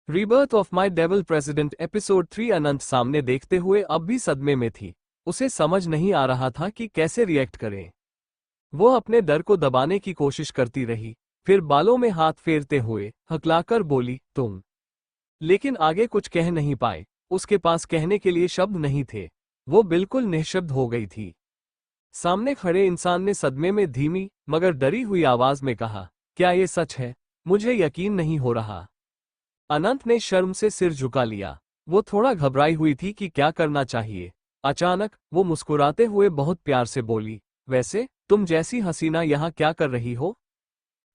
Rebirth of my devil president episode 3। अनंत सामने देखते हुए अब भी सदमे में थी। उसे समझ नहीं आ रहा था कि कैसे रिएक्ट करें। वो अपने डर को दबाने की कोशिश करती रही, फिर बालों में हाथ फेरते हुए हकलाकर बोली, तुम। लेकिन आगे कुछ कह नहीं पाए। उसके पास कहने के लिए शब्द नहीं थे। वो बिल्कुल निःशब्द हो गई थी। सामने खड़े इंसान ने सदमे में धीमी मगर डरी हुई आवाज में कहा, क्या ये सच है? मुझे यकीन नहीं हो रहा। अनंत ने शर्म से सिर झुका लिया। वो थोड़ा घबराई हुई थी कि क्या करना चाहिए। अचानक वो मुस्कुराते हुए बहुत प्यार से बोली, वैसे तुम जैसी हसीना यहाँ क्या कर रही हो?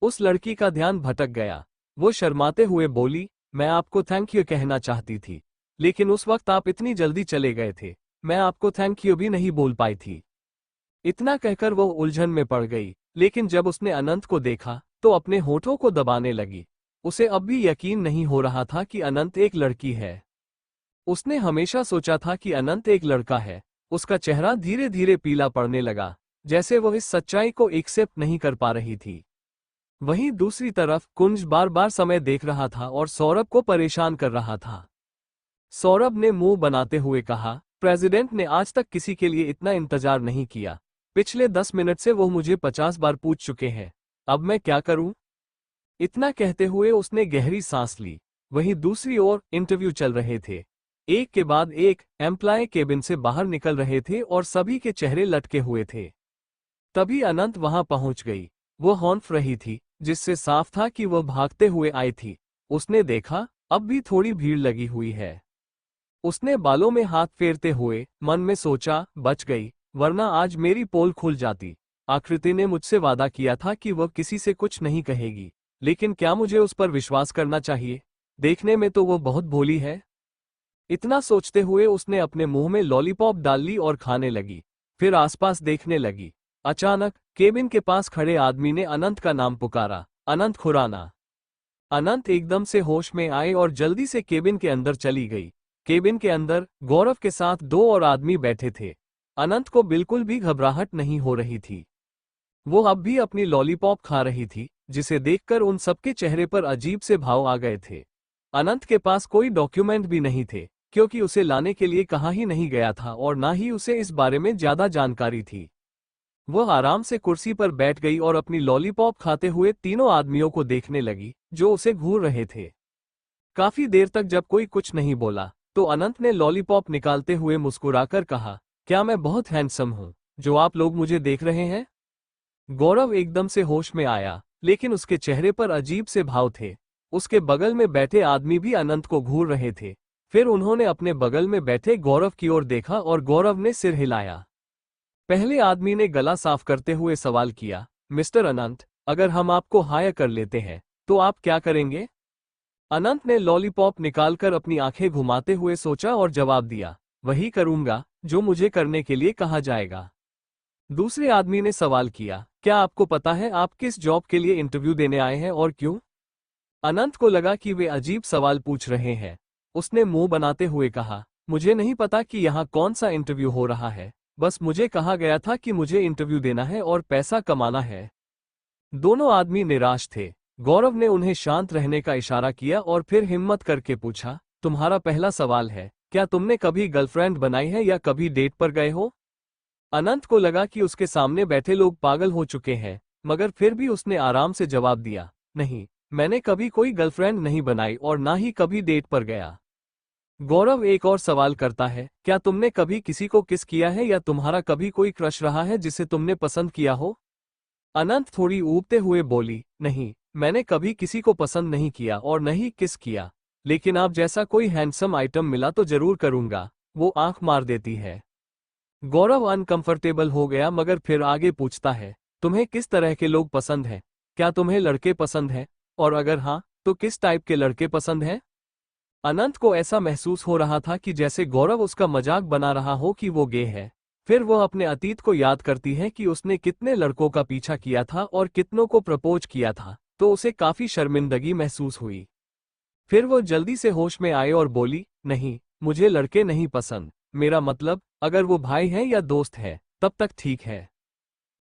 उस लड़की का ध्यान भटक गया। वो शर्माते हुए बोली, मैं आपको थैंक यू कहना चाहती थी, लेकिन उस वक्त आप इतनी जल्दी चले गए थे, मैं आपको थैंक यू भी नहीं बोल पाई थी। इतना कहकर वो उलझन में पड़ गई, लेकिन जब उसने अनंत को देखा तो अपने होठों को दबाने लगी। उसे अब भी यकीन नहीं हो रहा था कि अनंत एक लड़की है। उसने हमेशा सोचा था कि अनंत एक लड़का है। उसका चेहरा धीरे धीरे पीला पड़ने लगा, जैसे वो इस सच्चाई को एक्सेप्ट नहीं कर पा रही थी। वहीं दूसरी तरफ कुंज बार बार समय देख रहा था और सौरभ को परेशान कर रहा था। सौरभ ने मुंह बनाते हुए कहा, प्रेसिडेंट ने आज तक किसी के लिए इतना इंतजार नहीं किया। पिछले 10 मिनट से वो मुझे 50 बार पूछ चुके हैं। अब मैं क्या करूं? इतना कहते हुए उसने गहरी सांस ली। वहीं दूसरी ओर इंटरव्यू चल रहे थे। एक के बाद एक एम्प्लॉय केबिन से बाहर निकल रहे थे और सभी के चेहरे लटके हुए थे। तभी अनंत वहां पहुंच गई। वो हौंफ रही थी, जिससे साफ था कि वह भागते हुए आई थी। उसने देखा, अब भी थोड़ी भीड़ लगी हुई है। उसने बालों में हाथ फेरते हुए मन में सोचा, बच गई, वरना आज मेरी पोल खुल जाती। आकृति ने मुझसे वादा किया था कि वह किसी से कुछ नहीं कहेगी, लेकिन क्या मुझे उस पर विश्वास करना चाहिए? देखने में तो वो बहुत भोली है। इतना सोचते हुए उसने अपने मुंह में लॉलीपॉप डाल ली और खाने लगी। फिर आसपास देखने लगी। अचानक केबिन के पास खड़े आदमी ने अनंत का नाम पुकारा, अनंत खुराना। अनंत एकदम से होश में आए और जल्दी से केबिन के अंदर चली गई। केबिन के अंदर गौरव के साथ 2 और आदमी बैठे थे। अनंत को बिल्कुल भी घबराहट नहीं हो रही थी। वो अब भी अपनी लॉलीपॉप खा रही थी, जिसे देखकर उन सबके चेहरे पर अजीब से भाव आ गए थे। अनंत के पास कोई डॉक्यूमेंट भी नहीं थे, क्योंकि उसे लाने के लिए कहा ही नहीं गया था और ना ही उसे इस बारे में ज्यादा जानकारी थी। वह आराम से कुर्सी पर बैठ गई और अपनी लॉलीपॉप खाते हुए तीनों आदमियों को देखने लगी, जो उसे घूर रहे थे। काफी देर तक जब कोई कुछ नहीं बोला, तो अनंत ने लॉलीपॉप निकालते हुए मुस्कुराकर कहा, क्या मैं बहुत हैंडसम हूं, जो आप लोग मुझे देख रहे हैं? गौरव एकदम से होश में आया, लेकिन उसके चेहरे पर अजीब से भाव थे। उसके बगल में बैठे आदमी भी अनंत को घूर रहे थे। फिर उन्होंने अपने बगल में बैठे गौरव की ओर देखा और गौरव ने सिर हिलाया। पहले आदमी ने गला साफ करते हुए सवाल किया, मिस्टर अनंत, अगर हम आपको हायर कर लेते हैं तो आप क्या करेंगे? अनंत ने लॉलीपॉप निकालकर अपनी आंखें घुमाते हुए सोचा और जवाब दिया, वही करूंगा जो मुझे करने के लिए कहा जाएगा। दूसरे आदमी ने सवाल किया, क्या आपको पता है आप किस जॉब के लिए इंटरव्यू देने आए हैं और क्यों? अनंत को लगा कि वे अजीब सवाल पूछ रहे हैं। उसने मुंह बनाते हुए कहा, मुझे नहीं पता कि यहाँ कौन सा इंटरव्यू हो रहा है, बस मुझे कहा गया था कि मुझे इंटरव्यू देना है और पैसा कमाना है। दोनों आदमी निराश थे। गौरव ने उन्हें शांत रहने का इशारा किया और फिर हिम्मत करके पूछा, तुम्हारा पहला सवाल है, क्या तुमने कभी गर्लफ्रेंड बनाई है या कभी डेट पर गए हो? अनंत को लगा कि उसके सामने बैठे लोग पागल हो चुके हैं, मगर फिर भी उसने आराम से जवाब दिया, नहीं, मैंने कभी कोई गर्लफ्रेंड नहीं बनाई और ना ही कभी डेट पर गया। गौरव एक और सवाल करता है, क्या तुमने कभी किसी को किस किया है या तुम्हारा कभी कोई क्रश रहा है जिसे तुमने पसंद किया हो? अनंत थोड़ी ऊबते हुए बोली, नहीं, मैंने कभी किसी को पसंद नहीं किया और नहीं किस किया, लेकिन आप जैसा कोई हैंडसम आइटम मिला तो जरूर करूंगा। वो आंख मार देती है। गौरव अनकंफर्टेबल हो गया मगर फिर आगे पूछता है, तुम्हें किस तरह के लोग पसंद हैं? क्या तुम्हें लड़के पसंद हैं? और अगर हाँ, तो किस टाइप के लड़के पसंद हैं? अनंत को ऐसा महसूस हो रहा था कि जैसे गौरव उसका मजाक बना रहा हो कि वो गे है। फिर वह अपने अतीत को याद करती है कि उसने कितने लड़कों का पीछा किया था और कितनों को प्रपोज किया था, तो उसे काफी शर्मिंदगी महसूस हुई। फिर वो जल्दी से होश में आए और बोली, नहीं, मुझे लड़के नहीं पसंद, मेरा मतलब अगर वो भाई है या दोस्त है तब तक ठीक है।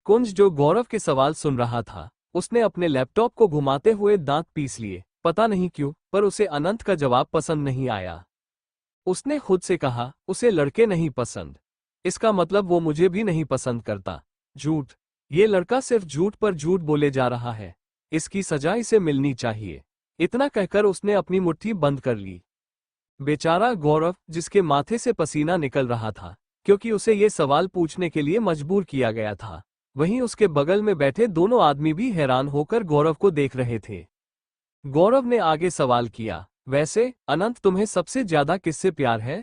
कुंज जो गौरव के सवाल सुन रहा था, उसने अपने लैपटॉप को घुमाते हुए दांत पीस लिए, पता नहीं क्यों, पर उसे अनंत का जवाब पसंद नहीं आया। उसने खुद से कहा, उसे लड़के नहीं पसंद, इसका मतलब वो मुझे भी नहीं पसंद करता। झूठ। ये लड़का सिर्फ झूठ पर झूठ बोले जा रहा है। इसकी सजा इसे मिलनी चाहिए। इतना कहकर उसने अपनी मुट्ठी बंद कर ली। बेचारा गौरव, जिसके माथे से पसीना निकल रहा था, क्योंकि उसे ये सवाल पूछने के लिए मजबूर किया गया था। वहीं उसके बगल में बैठे दोनों आदमी भी हैरान होकर गौरव को देख रहे थे। गौरव ने आगे सवाल किया, वैसे अनंत, तुम्हें सबसे ज्यादा किससे प्यार है?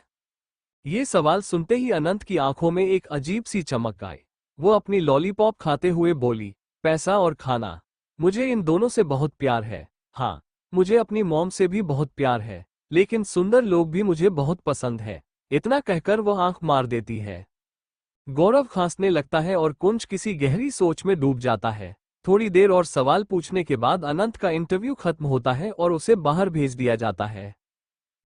ये सवाल सुनते ही अनंत की आंखों में एक अजीब सी चमक आई। वो अपनी लॉलीपॉप खाते हुए बोली, पैसा और खाना। मुझे इन दोनों से बहुत प्यार है। हाँ, मुझे अपनी मॉम से भी बहुत प्यार है, लेकिन सुंदर लोग भी मुझे बहुत पसंद है। इतना कहकर वह आंख मार देती है। गौरव खांसने लगता है और कुंज किसी गहरी सोच में डूब जाता है। थोड़ी देर और सवाल पूछने के बाद अनंत का इंटरव्यू खत्म होता है और उसे बाहर भेज दिया जाता है।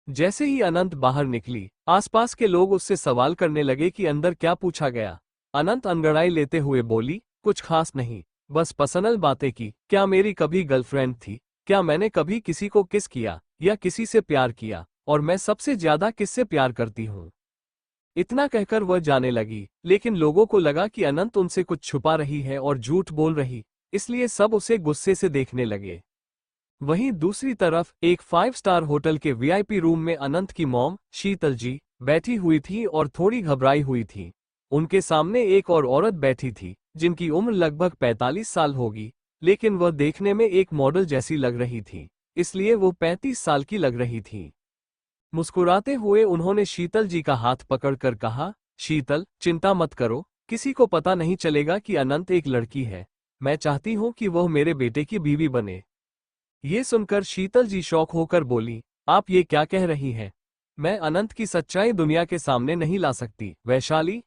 जैसे ही अनंत बाहर निकली, आसपास के लोग उससे सवाल करने लगे कि अंदर क्या पूछा गया। अनंत अंगड़ाई लेते हुए बोली, कुछ खास नहीं, बस पर्सनल बातें की। क्या मेरी कभी गर्लफ्रेंड थी? क्या मैंने कभी किसी को किस किया या किसी से प्यार किया? और मैं सबसे ज्यादा किससे प्यार करती हूँ? इतना कहकर वह जाने लगी, लेकिन लोगों को लगा कि अनंत उनसे कुछ छुपा रही है और झूठ बोल रही, इसलिए सब उसे गुस्से से देखने लगे। वहीं दूसरी तरफ एक 5 स्टार होटल के वीआईपी रूम में अनंत की मॉम शीतल जी बैठी हुई थी और थोड़ी घबराई हुई थी। उनके सामने एक और औरत बैठी थी, जिनकी उम्र लगभग 45 साल होगी, लेकिन वह देखने में एक मॉडल जैसी लग रही थी, इसलिए वो 35 साल की लग रही थी। मुस्कुराते हुए उन्होंने शीतल जी का हाथ पकड़कर कहा, शीतल, चिंता मत करो, किसी को पता नहीं चलेगा कि अनंत एक लड़की है। मैं चाहती हूँ कि वह मेरे बेटे की बीवी बने। ये सुनकर शीतल जी शॉक होकर बोली, आप ये क्या कह रही हैं? मैं अनंत की सच्चाई दुनिया के सामने नहीं ला सकती। वैशाली?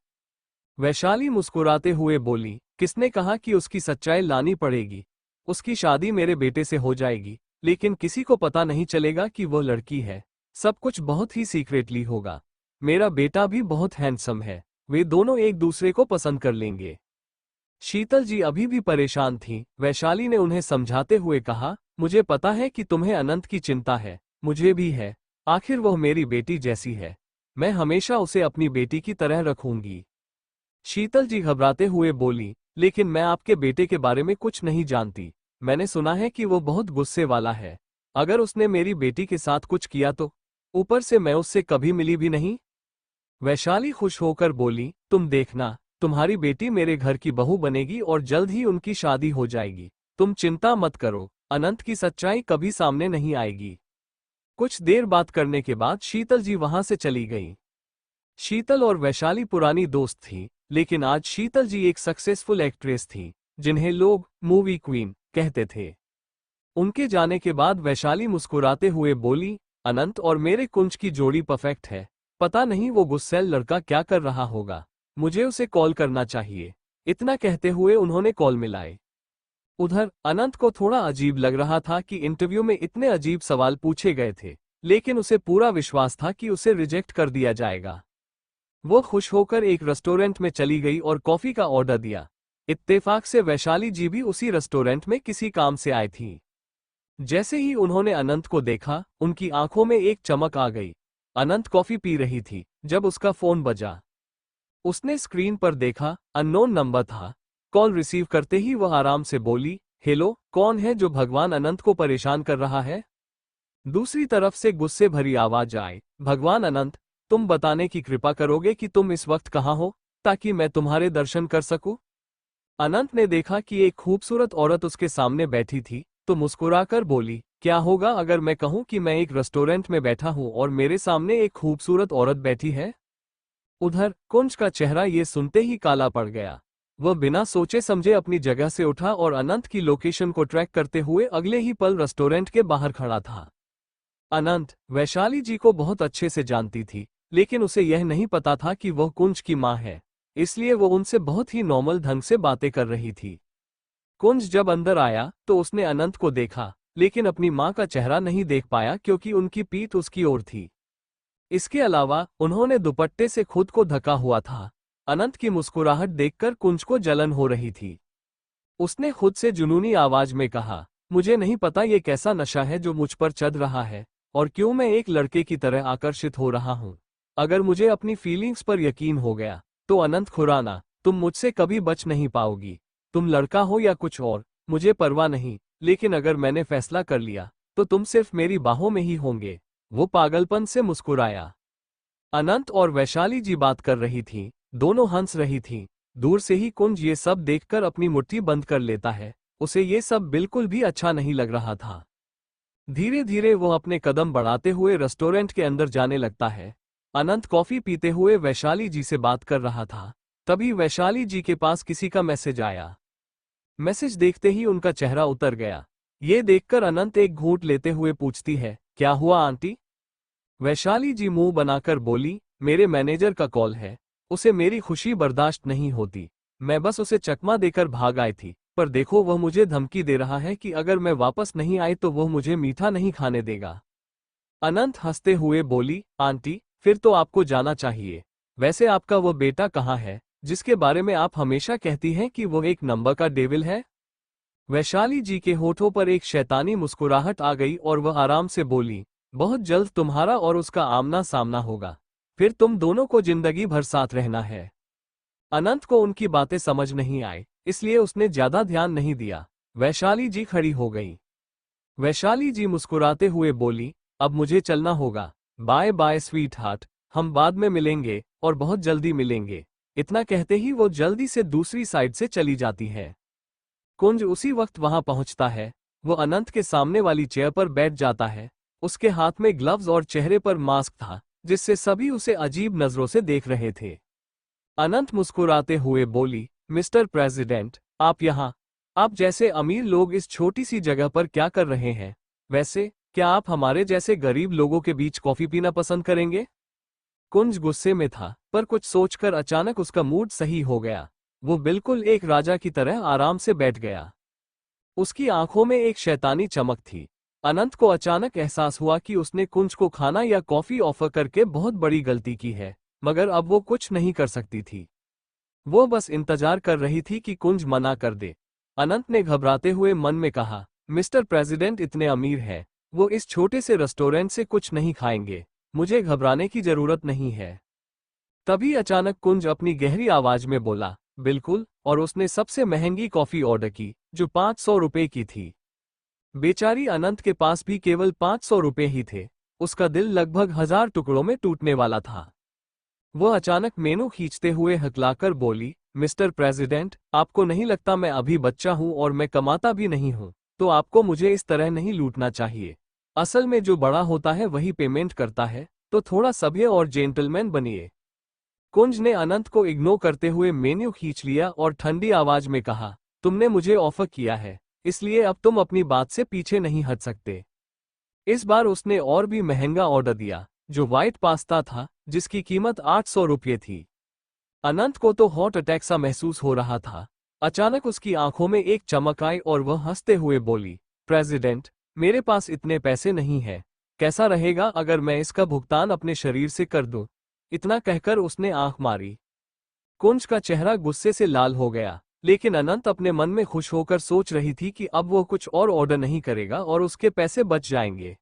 वैशाली मुस्कुराते हुए बोली, किसने कहा कि उसकी सच्चाई लानी पड़ेगी? उसकी शादी मेरे बेटे से हो जाएगी, लेकिन किसी को पता नहीं चलेगा कि वह लड़की है। सब कुछ बहुत ही सीक्रेटली होगा। मेरा बेटा भी बहुत हैंडसम है, वे दोनों एक दूसरे को पसंद कर लेंगे। शीतल जी अभी भी परेशान थीं। वैशाली ने उन्हें समझाते हुए कहा, मुझे पता है कि तुम्हें अनंत की चिंता है, मुझे भी है। आखिर वह मेरी बेटी जैसी है, मैं हमेशा उसे अपनी बेटी की तरह रखूंगी। शीतल जी घबराते हुए बोली, लेकिन मैं आपके बेटे के बारे में कुछ नहीं जानती। मैंने सुना है कि वो बहुत गुस्से वाला है। अगर उसने मेरी बेटी के साथ कुछ किया तो? ऊपर से मैं उससे कभी मिली भी नहीं। वैशाली खुश होकर बोली, तुम देखना, तुम्हारी बेटी मेरे घर की बहू बनेगी और जल्द ही उनकी शादी हो जाएगी। तुम चिंता मत करो, अनंत की सच्चाई कभी सामने नहीं आएगी। कुछ देर बात करने के बाद शीतल जी वहां से चली गईं। शीतल और वैशाली पुरानी दोस्त थी, लेकिन आज शीतल जी एक सक्सेसफुल एक्ट्रेस थी, जिन्हें लोग मूवी क्वीन कहते थे। उनके जाने के बाद वैशाली मुस्कुराते हुए बोली, अनंत और मेरे कुंज की जोड़ी परफेक्ट है। पता नहीं वो गुस्सैल लड़का क्या कर रहा होगा, मुझे उसे कॉल करना चाहिए। इतना कहते हुए उन्होंने कॉल मिलाए। उधर अनंत को थोड़ा अजीब लग रहा था कि इंटरव्यू में इतने अजीब सवाल पूछे गए थे, लेकिन उसे पूरा विश्वास था कि उसे रिजेक्ट कर दिया जाएगा। वो खुश होकर एक रेस्टोरेंट में चली गई और कॉफी का ऑर्डर दिया। इत्तेफाक से वैशाली जी भी उसी रेस्टोरेंट में किसी काम से आई थी। जैसे ही उन्होंने अनंत को देखा, उनकी आंखों में एक चमक आ गई। अनंत कॉफी पी रही थी जब उसका फोन बजा। उसने स्क्रीन पर देखा, अननोन नंबर था। कॉल रिसीव करते ही वह आराम से बोली, हेलो, कौन है जो भगवान अनंत को परेशान कर रहा है? दूसरी तरफ से गुस्से भरी आवाज आए, भगवान अनंत, तुम बताने की कृपा करोगे कि तुम इस वक्त कहाँ हो, ताकि मैं तुम्हारे दर्शन कर सकूं? अनंत ने देखा कि एक खूबसूरत औरत उसके सामने बैठी थी, तो मुस्कुराकर बोली, क्या होगा अगर मैं कहूं कि मैं एक रेस्टोरेंट में बैठा हूं और मेरे सामने एक खूबसूरत औरत बैठी है? उधर कुंज का चेहरा ये सुनते ही काला पड़ गया। वह बिना सोचे समझे अपनी जगह से उठा और अनंत की लोकेशन को ट्रैक करते हुए अगले ही पल रेस्टोरेंट के बाहर खड़ा था। अनंत वैशाली जी को बहुत अच्छे से जानती थी, लेकिन उसे यह नहीं पता था कि वह कुंज की मां है, इसलिए वो उनसे बहुत ही नॉर्मल ढंग से बातें कर रही थी। कुंज जब अंदर आया तो उसने अनंत को देखा, लेकिन अपनी मां का चेहरा नहीं देख पाया क्योंकि उनकी पीठ उसकी ओर थी। इसके अलावा उन्होंने दुपट्टे से खुद को ढका हुआ था। अनंत की मुस्कुराहट देखकर कुंज को जलन हो रही थी। उसने खुद से जुनूनी आवाज में कहा, मुझे नहीं पता ये कैसा नशा है जो मुझ पर चढ़ रहा है, और क्यों मैं एक लड़के की तरह आकर्षित हो रहा हूँ। अगर मुझे अपनी फीलिंग्स पर यकीन हो गया, तो अनंत खुराना, तुम मुझसे कभी बच नहीं पाओगी। तुम लड़का हो या कुछ और, मुझे परवाह नहीं, लेकिन अगर मैंने फैसला कर लिया, तो तुम सिर्फ मेरी बाहों में ही होंगे। वो पागलपन से मुस्कुराया। अनंत और वैशाली जी बात कर रही थीं, दोनों हंस रही थीं। दूर से ही कुंज ये सब देखकर अपनी मुट्ठी बंद कर लेता है। उसे ये सब बिल्कुल भी अच्छा नहीं लग रहा था। धीरे धीरे वो अपने कदम बढ़ाते हुए रेस्टोरेंट के अंदर जाने लगता है। अनंत कॉफी पीते हुए वैशाली जी से बात कर रहा था। तभी वैशाली जी के पास किसी का मैसेज आया। मैसेज देखते ही उनका चेहरा उतर गया। ये देखकर अनंत एक घूंट लेते हुए पूछती है, क्या हुआ आंटी? वैशाली जी मुंह बनाकर बोली, मेरे मैनेजर का कॉल है। उसे मेरी खुशी बर्दाश्त नहीं होती। मैं बस उसे चकमा देकर भाग आई थी, पर देखो वह मुझे धमकी दे रहा है कि अगर मैं वापस नहीं आई तो वह मुझे मीठा नहीं खाने देगा। अनंत हंसते हुए बोली, आंटी, फिर तो आपको जाना चाहिए। वैसे आपका वो बेटा कहाँ है, जिसके बारे में आप हमेशा कहती हैं कि वो एक नंबर का डेविल है? वैशाली जी के होठों पर एक शैतानी मुस्कुराहट आ गई और वह आराम से बोली, बहुत जल्द तुम्हारा और उसका आमना सामना होगा। फिर तुम दोनों को जिंदगी भर साथ रहना है। अनंत को उनकी बातें समझ नहीं आई, इसलिए उसने ज्यादा ध्यान नहीं दिया। वैशाली जी खड़ी हो गई। वैशाली जी मुस्कुराते हुए बोली, अब मुझे चलना होगा। बाय बाय स्वीट हार्ट, हम बाद में मिलेंगे, और बहुत जल्दी मिलेंगे। इतना कहते ही वो जल्दी से दूसरी साइड से चली जाती है। कुंज उसी वक्त वहां पहुंचता है। वो अनंत के सामने वाली चेयर पर बैठ जाता है। उसके हाथ में ग्लव्स और चेहरे पर मास्क था, जिससे सभी उसे अजीब नजरों से देख रहे थे। अनंत मुस्कुराते हुए बोली, मिस्टर प्रेसिडेंट, आप यहाँ? आप जैसे अमीर लोग इस छोटी सी जगह पर क्या कर रहे हैं? वैसे क्या आप हमारे जैसे गरीब लोगों के बीच कॉफी पीना पसंद करेंगे? कुंज गुस्से में था, पर कुछ सोचकर अचानक उसका मूड सही हो गया। वो बिल्कुल एक राजा की तरह आराम से बैठ गया। उसकी आंखों में एक शैतानी चमक थी। अनंत को अचानक एहसास हुआ कि उसने कुंज को खाना या कॉफी ऑफर करके बहुत बड़ी गलती की है, मगर अब वो कुछ नहीं कर सकती थी। वो बस इंतजार कर रही थी कि कुंज मना कर दे। अनंत ने घबराते हुए मन में कहा, मिस्टर प्रेसिडेंट इतने अमीर हैं, वो इस छोटे से रेस्टोरेंट से कुछ नहीं खाएंगे। मुझे घबराने की जरूरत नहीं है। तभी अचानक कुंज अपनी गहरी आवाज में बोला, बिल्कुल, और उसने सबसे महंगी कॉफी ऑर्डर की, जो 500 रुपए की थी। बेचारी अनंत के पास भी केवल 500 रुपए ही थे। उसका दिल लगभग 1000 टुकड़ों में टूटने वाला था। वह अचानक मेनू खींचते हुए हकलाकर बोली, मिस्टर प्रेसिडेंट, आपको नहीं लगता मैं अभी बच्चा हूं और मैं कमाता भी नहीं हूं, तो आपको मुझे इस तरह नहीं लूटना चाहिए। असल में जो बड़ा होता है वही पेमेंट करता है, तो थोड़ा सभ्य और जेंटलमैन बनिए। कुंज ने अनंत को इग्नोर करते हुए मेन्यू खींच लिया और ठंडी आवाज में कहा, तुमने मुझे ऑफर किया है, इसलिए अब तुम अपनी बात से पीछे नहीं हट सकते। इस बार उसने और भी महंगा ऑर्डर दिया, जो व्हाइट पास्ता था, जिसकी कीमत 800 रुपये थी। अनंत को तो हार्ट अटैक सा महसूस हो रहा था। अचानक उसकी आंखों में एक चमक आई और वह हंसते हुए बोली, प्रेसिडेंट, मेरे पास इतने पैसे नहीं हैं। कैसा रहेगा अगर मैं इसका भुगतान अपने शरीर से कर दूं? इतना कहकर उसने आंख मारी। कुंज का चेहरा गुस्से से लाल हो गया, लेकिन अनंत अपने मन में खुश होकर सोच रही थी कि अब वो कुछ और ऑर्डर नहीं करेगा और उसके पैसे बच जाएंगे।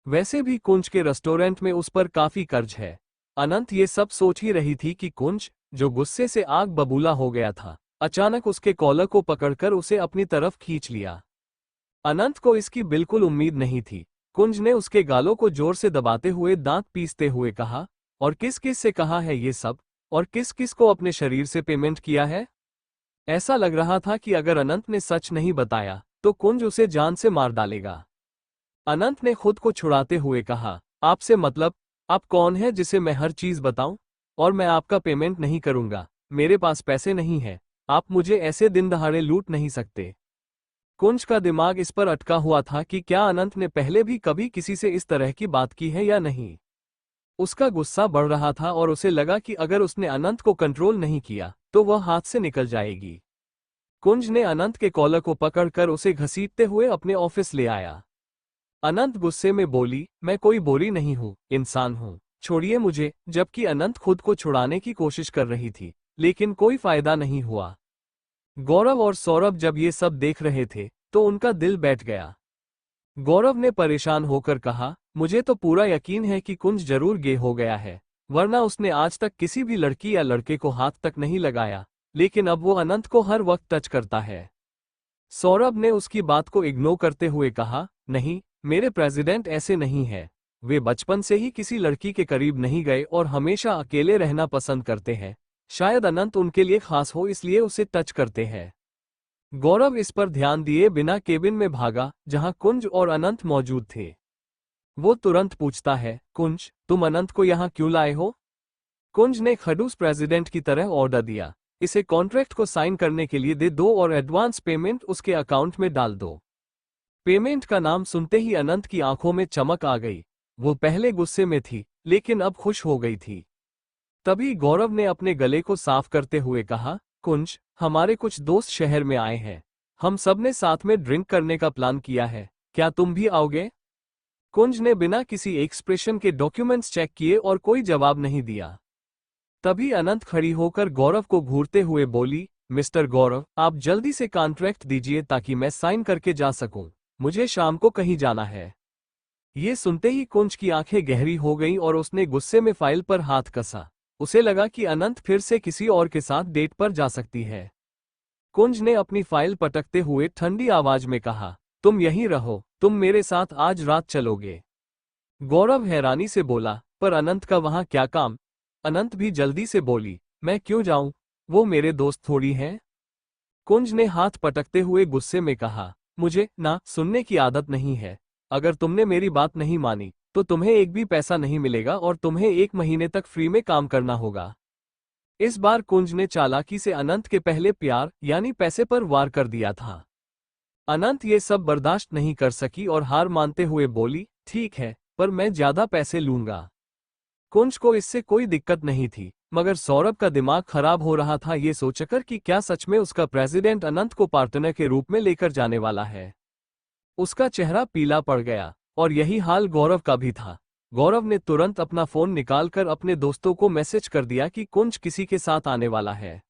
वैसे भी कुंज के रेस्टोरेंट में उस पर काफी कर्ज है। अनंत ये सब सोच ही रही थी कि कुंज, जो गुस्से से आग बबूला हो गया था, अचानक उसके कॉलर को पकड़कर उसे अपनी तरफ खींच लिया। अनंत को इसकी बिल्कुल उम्मीद नहीं थी। कुंज ने उसके गालों को जोर से दबाते हुए दांत पीसते हुए कहा, और किस किस से कहा है ये सब, और किस किस को अपने शरीर से पेमेंट किया है? ऐसा लग रहा था कि अगर अनंत ने सच नहीं बताया, तो कुंज उसे जान से मार डालेगा। अनंत ने खुद को छुड़ाते हुए कहा, आपसे मतलब, आप कौन है जिसे मैं हर चीज बताऊं? और मैं आपका पेमेंट नहीं करूंगा। मेरे पास पैसे नहीं है। आप मुझे ऐसे दिन दहाड़े लूट नहीं सकते। कुंज का दिमाग इस पर अटका हुआ था कि क्या अनंत ने पहले भी कभी किसी से इस तरह की बात की है या नहीं। उसका गुस्सा बढ़ रहा था और उसे लगा कि अगर उसने अनंत को कंट्रोल नहीं किया, तो वह हाथ से निकल जाएगी। कुंज ने अनंत के कॉलर को पकड़कर उसे घसीटते हुए अपने ऑफिस ले आया। अनंत गुस्से में बोली, मैं कोई बोरी नहीं हूँ, इंसान हूँ, छोड़िए मुझे। जबकि अनंत खुद को छुड़ाने की कोशिश कर रही थी, लेकिन कोई फायदा नहीं हुआ। गौरव और सौरभ जब ये सब देख रहे थे, तो उनका दिल बैठ गया। गौरव ने परेशान होकर कहा, मुझे तो पूरा यकीन है कि कुंज जरूर गे हो गया है, वरना उसने आज तक किसी भी लड़की या लड़के को हाथ तक नहीं लगाया, लेकिन अब वो अनंत को हर वक्त टच करता है। सौरभ ने उसकी बात को इग्नोर करते हुए कहा, नहीं, मेरे प्रेसिडेंट ऐसे नहीं है। वे बचपन से ही किसी लड़की के करीब नहीं गए और हमेशा अकेले रहना पसंद करते हैं। शायद अनंत उनके लिए खास हो इसलिए उसे टच करते हैं। गौरव इस पर ध्यान दिए बिना केबिन में भागा जहां कुंज और अनंत मौजूद थे। वो तुरंत पूछता है, कुंज, तुम अनंत को यहाँ क्यों लाए हो? कुंज ने खड़ूस प्रेसिडेंट की तरह ऑर्डर दिया, इसे कॉन्ट्रैक्ट को साइन करने के लिए दे दो और एडवांस पेमेंट उसके अकाउंट में डाल दो। पेमेंट का नाम सुनते ही अनंत की आंखों में चमक आ गई। वो पहले गुस्से में थी, लेकिन अब खुश हो गई थी। तभी गौरव ने अपने गले को साफ करते हुए कहा, कुंज, हमारे कुछ दोस्त शहर में आए हैं। हम सब ने साथ में ड्रिंक करने का प्लान किया है, क्या तुम भी आओगे? कुंज ने बिना किसी एक्सप्रेशन के डॉक्यूमेंट्स चेक किए और कोई जवाब नहीं दिया। तभी अनंत खड़ी होकर गौरव को घूरते हुए बोली, मिस्टर गौरव, आप जल्दी से कॉन्ट्रैक्ट दीजिए ताकि मैं साइन करके जा सकूं। मुझे शाम को कहीं जाना है। ये सुनते ही कुंज की आंखें गहरी हो गईं और उसने गुस्से में फाइल पर हाथ कसा। उसे लगा कि अनंत फिर से किसी और के साथ डेट पर जा सकती है। कुंज ने अपनी फाइल पटकते हुए ठंडी आवाज में कहा, तुम यहीं रहो, तुम मेरे साथ आज रात चलोगे? गौरव हैरानी से बोला, पर अनंत का वहां क्या काम? अनंत भी जल्दी से बोली, मैं क्यों जाऊं? वो मेरे दोस्त थोड़ी हैं। कुंज ने हाथ पटकते हुए गुस्से में कहा, मुझे ना सुनने की आदत नहीं है। अगर तुमने मेरी बात नहीं मानी तो तुम्हें एक भी पैसा नहीं मिलेगा और तुम्हें 1 महीने तक फ्री में काम करना होगा। इस बार कुंज ने चालाकी से अनंत के पहले प्यार यानी पैसे पर वार कर दिया था। अनंत ये सब बर्दाश्त नहीं कर सकी और हार मानते हुए बोली, ठीक है, पर मैं ज्यादा पैसे लूंगा। कुंज को इससे कोई दिक्कत नहीं थी, मगर सौरभ का दिमाग खराब हो रहा था ये सोचकर कि क्या सच में उसका प्रेसिडेंट अनंत को पार्टनर के रूप में लेकर जाने वाला है। उसका चेहरा पीला पड़ गया और यही हाल गौरव का भी था। गौरव ने तुरंत अपना फोन निकालकर अपने दोस्तों को मैसेज कर दिया कि कुंज किसी के साथ आने वाला है।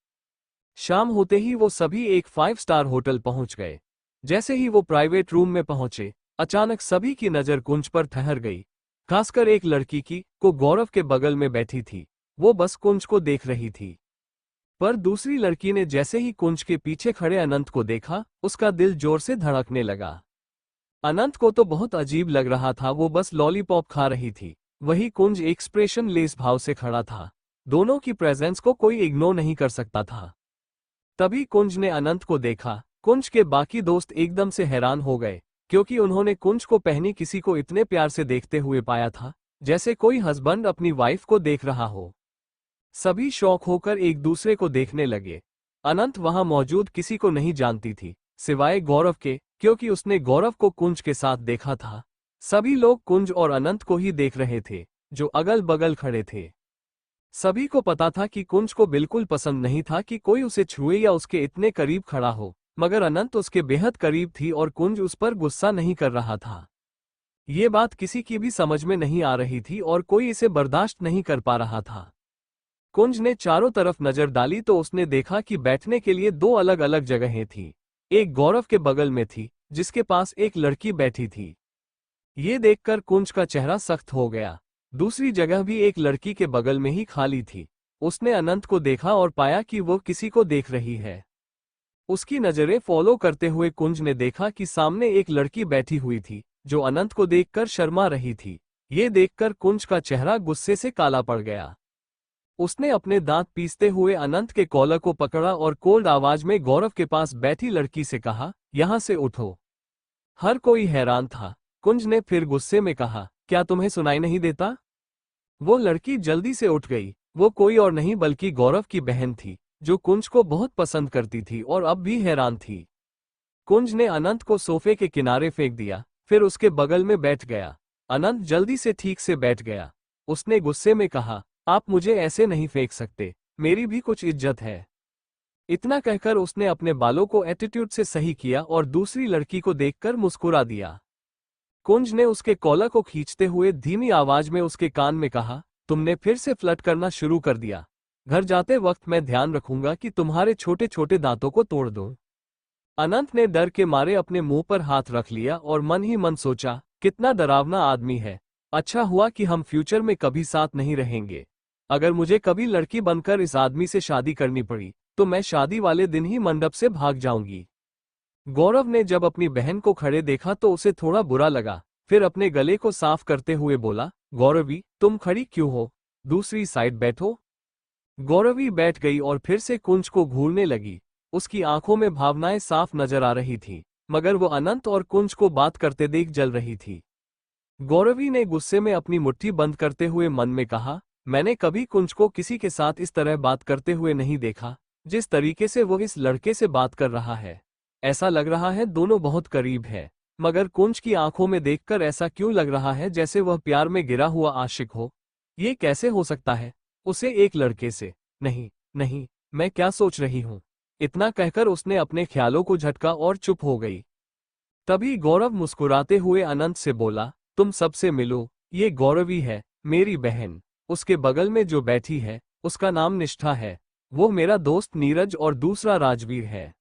शाम होते ही वो सभी एक 5 स्टार होटल पहुंच गए। जैसे ही वो प्राइवेट रूम में पहुंचे, अचानक सभी की नजर कुंज पर ठहर गई, खासकर एक लड़की की को गौरव के बगल में बैठी थी। वो बस कुंज को देख रही थी। पर दूसरी लड़की ने जैसे ही कुंज के पीछे खड़े अनंत को देखा, उसका दिल जोर से धड़कने लगा। अनंत को तो बहुत अजीब लग रहा था, वो बस लॉलीपॉप खा रही थी। वही कुंज एक्सप्रेशन लेस भाव से खड़ा था। दोनों की प्रेजेंस को कोई इग्नोर नहीं कर सकता था। तभी कुंज ने अनंत को देखा। कुंज के बाकी दोस्त एकदम से हैरान हो गए, क्योंकि उन्होंने कुंज को पहनी किसी को इतने प्यार से देखते हुए पाया था, जैसे कोई हस्बैंड अपनी वाइफ को देख रहा हो। सभी शौक होकर एक दूसरे को देखने लगे। अनंत वहां मौजूद किसी को नहीं जानती थी, सिवाय गौरव के, क्योंकि उसने गौरव को कुंज के साथ देखा था। सभी लोग कुंज और अनंत को ही देख रहे थे, जो अगल बगल खड़े थे। सभी को पता था कि कुंज को बिल्कुल पसंद नहीं था कि कोई उसे छुए या उसके इतने करीब खड़ा हो, मगर अनंत उसके बेहद करीब थी और कुंज उस पर गुस्सा नहीं कर रहा था। ये बात किसी की भी समझ में नहीं आ रही थी और कोई इसे बर्दाश्त नहीं कर पा रहा था। कुंज ने चारों तरफ नजर डाली तो उसने देखा कि बैठने के लिए 2 अलग अलग जगहें थी। एक गौरव के बगल में थी, जिसके पास एक लड़की बैठी थी। ये देखकर कुंज का चेहरा सख्त हो गया। दूसरी जगह भी एक लड़की के बगल में ही खाली थी। उसने अनंत को देखा और पाया कि वो किसी को देख रही है। उसकी नजरें फॉलो करते हुए कुंज ने देखा कि सामने एक लड़की बैठी हुई थी, जो अनंत को देखकर शर्मा रही थी। ये देखकर कुंज का चेहरा गुस्से से काला पड़ गया। उसने अपने दांत पीसते हुए अनंत के कॉलर को पकड़ा और कोल्ड आवाज में गौरव के पास बैठी लड़की से कहा, यहां से उठो। हर कोई हैरान था। कुंज ने फिर गुस्से में कहा, क्या तुम्हें सुनाई नहीं देता? वो लड़की जल्दी से उठ गई। वो कोई और नहीं बल्कि गौरव की बहन थी, जो कुंज को बहुत पसंद करती थी और अब भी हैरान थी। कुंज ने अनंत को सोफे के किनारे फेंक दिया, फिर उसके बगल में बैठ गया। अनंत जल्दी से ठीक से बैठ गया। उसने गुस्से में कहा, आप मुझे ऐसे नहीं फेंक सकते, मेरी भी कुछ इज्जत है। इतना कहकर उसने अपने बालों को एटीट्यूड से सही किया और दूसरी लड़की को देखकर मुस्कुरा दिया। कुंज ने उसके कॉलर को खींचते हुए धीमी आवाज में उसके कान में कहा, तुमने फिर से फ्लर्ट करना शुरू कर दिया। घर जाते वक्त मैं ध्यान रखूंगा कि तुम्हारे छोटे छोटे दांतों को तोड़ दूं। अनंत ने डर के मारे अपने मुंह पर हाथ रख लिया और मन ही मन सोचा, कितना डरावना आदमी है। अच्छा हुआ कि हम फ्यूचर में कभी साथ नहीं रहेंगे। अगर मुझे कभी लड़की बनकर इस आदमी से शादी करनी पड़ी तो मैं शादी वाले दिन ही मंडप से भाग जाऊंगी। गौरव ने जब अपनी बहन को खड़े देखा तो उसे थोड़ा बुरा लगा। फिर अपने गले को साफ करते हुए बोला, गौरवी तुम खड़ी क्यों हो, दूसरी साइड बैठो। गौरवी बैठ गई और फिर से कुंज को घूरने लगी। उसकी आंखों में भावनाएं साफ नजर आ रही थी, मगर वो अनंत और कुंज को बात करते देख जल रही थी। गौरवी ने गुस्से में अपनी मुट्ठी बंद करते हुए मन में कहा, मैंने कभी कुंज को किसी के साथ इस तरह बात करते हुए नहीं देखा, जिस तरीके से वो इस लड़के से बात कर रहा है। ऐसा लग रहा है दोनों बहुत करीब है, मगर कुंज की आंखों में देखकर ऐसा क्यों लग रहा है जैसे वह प्यार में गिरा हुआ आशिक हो। ये कैसे हो सकता है, उसे एक लड़के से। नहीं नहीं, मैं क्या सोच रही हूँ। इतना कहकर उसने अपने ख्यालों को झटका और चुप हो गई। तभी गौरव मुस्कुराते हुए अनंत से बोला, तुम सबसे मिलो, ये गौरवी है, मेरी बहन। उसके बगल में जो बैठी है उसका नाम निष्ठा है। वो मेरा दोस्त नीरज और दूसरा राजवीर है।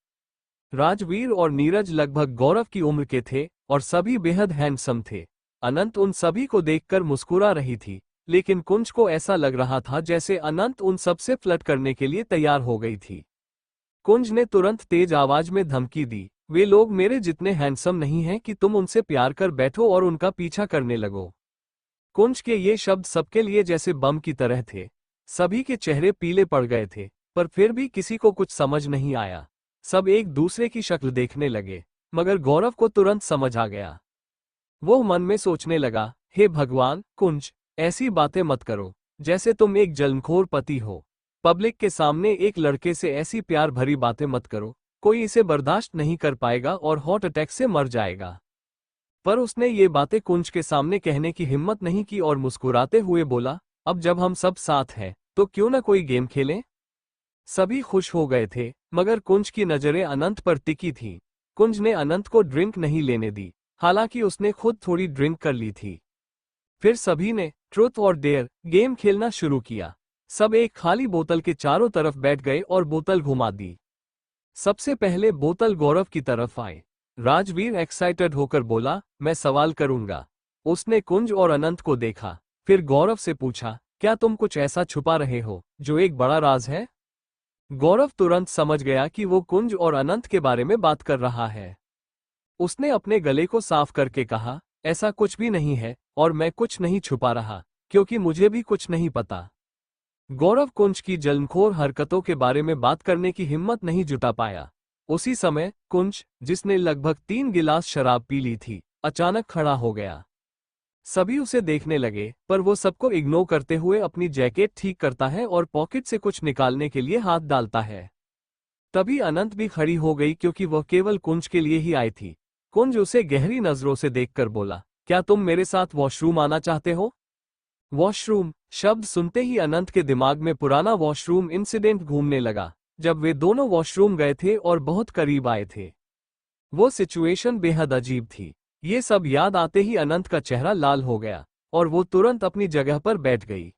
राजवीर और नीरज लगभग गौरव की उम्र के थे और सभी बेहद हैंडसम थे। अनंत उन सभी को देखकर मुस्कुरा रही थी, लेकिन कुंज को ऐसा लग रहा था जैसे अनंत उन सबसे फ्लर्ट करने के लिए तैयार हो गई थी। कुंज ने तुरंत तेज आवाज में धमकी दी, वे लोग मेरे जितने हैंडसम नहीं हैं कि तुम उनसे प्यार कर बैठो और उनका पीछा करने लगो। कुंज के ये शब्द सबके लिए जैसे बम की तरह थे। सभी के चेहरे पीले पड़ गए थे, पर फिर भी किसी को कुछ समझ नहीं आया। सब एक दूसरे की शक्ल देखने लगे, मगर गौरव को तुरंत समझ आ गया। वो मन में सोचने लगा, हे भगवान, कुंज, ऐसी बातें मत करो जैसे तुम एक जलनखोर पति हो। पब्लिक के सामने एक लड़के से ऐसी प्यार भरी बातें मत करो, कोई इसे बर्दाश्त नहीं कर पाएगा और हार्ट अटैक से मर जाएगा। पर उसने ये बातें कुंज के सामने कहने की हिम्मत नहीं की और मुस्कुराते हुए बोला, अब जब हम सब साथ हैं तो क्यों ना कोई गेम खेलें। सभी खुश हो गए थे, मगर कुंज की नजरें अनंत पर टिकी थीं। कुंज ने अनंत को ड्रिंक नहीं लेने दी, हालांकि उसने खुद थोड़ी ड्रिंक कर ली थी। फिर सभी ने ट्रुथ और डेयर गेम खेलना शुरू किया। सब एक खाली बोतल के चारों तरफ बैठ गए और बोतल घुमा दी। सबसे पहले बोतल गौरव की तरफ आई। राजवीर एक्साइटेड होकर बोला, मैं सवाल करूंगा। उसने कुंज और अनंत को देखा, फिर गौरव से पूछा, क्या तुम कुछ ऐसा छुपा रहे हो जो एक बड़ा राज है। गौरव तुरंत समझ गया कि वो कुंज और अनंत के बारे में बात कर रहा है। उसने अपने गले को साफ करके कहा, ऐसा कुछ भी नहीं है और मैं कुछ नहीं छुपा रहा, क्योंकि मुझे भी कुछ नहीं पता। गौरव कुंज की जलनखोर हरकतों के बारे में बात करने की हिम्मत नहीं जुटा पाया। उसी समय कुंज, जिसने लगभग 3 गिलास शराब पी ली थी, अचानक खड़ा हो गया। सभी उसे देखने लगे, पर वो सबको इग्नोर करते हुए अपनी जैकेट ठीक करता है और पॉकेट से कुछ निकालने के लिए हाथ डालता है। तभी अनंत भी खड़ी हो गई, क्योंकि वह केवल कुंज के लिए ही आई थी। कुंज उसे गहरी नजरों से देखकर बोला, क्या तुम मेरे साथ वॉशरूम आना चाहते हो। वॉशरूम शब्द सुनते ही अनंत के दिमाग में पुराना वॉशरूम इंसिडेंट घूमने लगा, जब वे दोनों वॉशरूम गए थे और बहुत करीब आए थे। वो सिचुएशन बेहद अजीब थी। ये सब याद आते ही अनंत का चेहरा लाल हो गया और वो तुरंत अपनी जगह पर बैठ गई।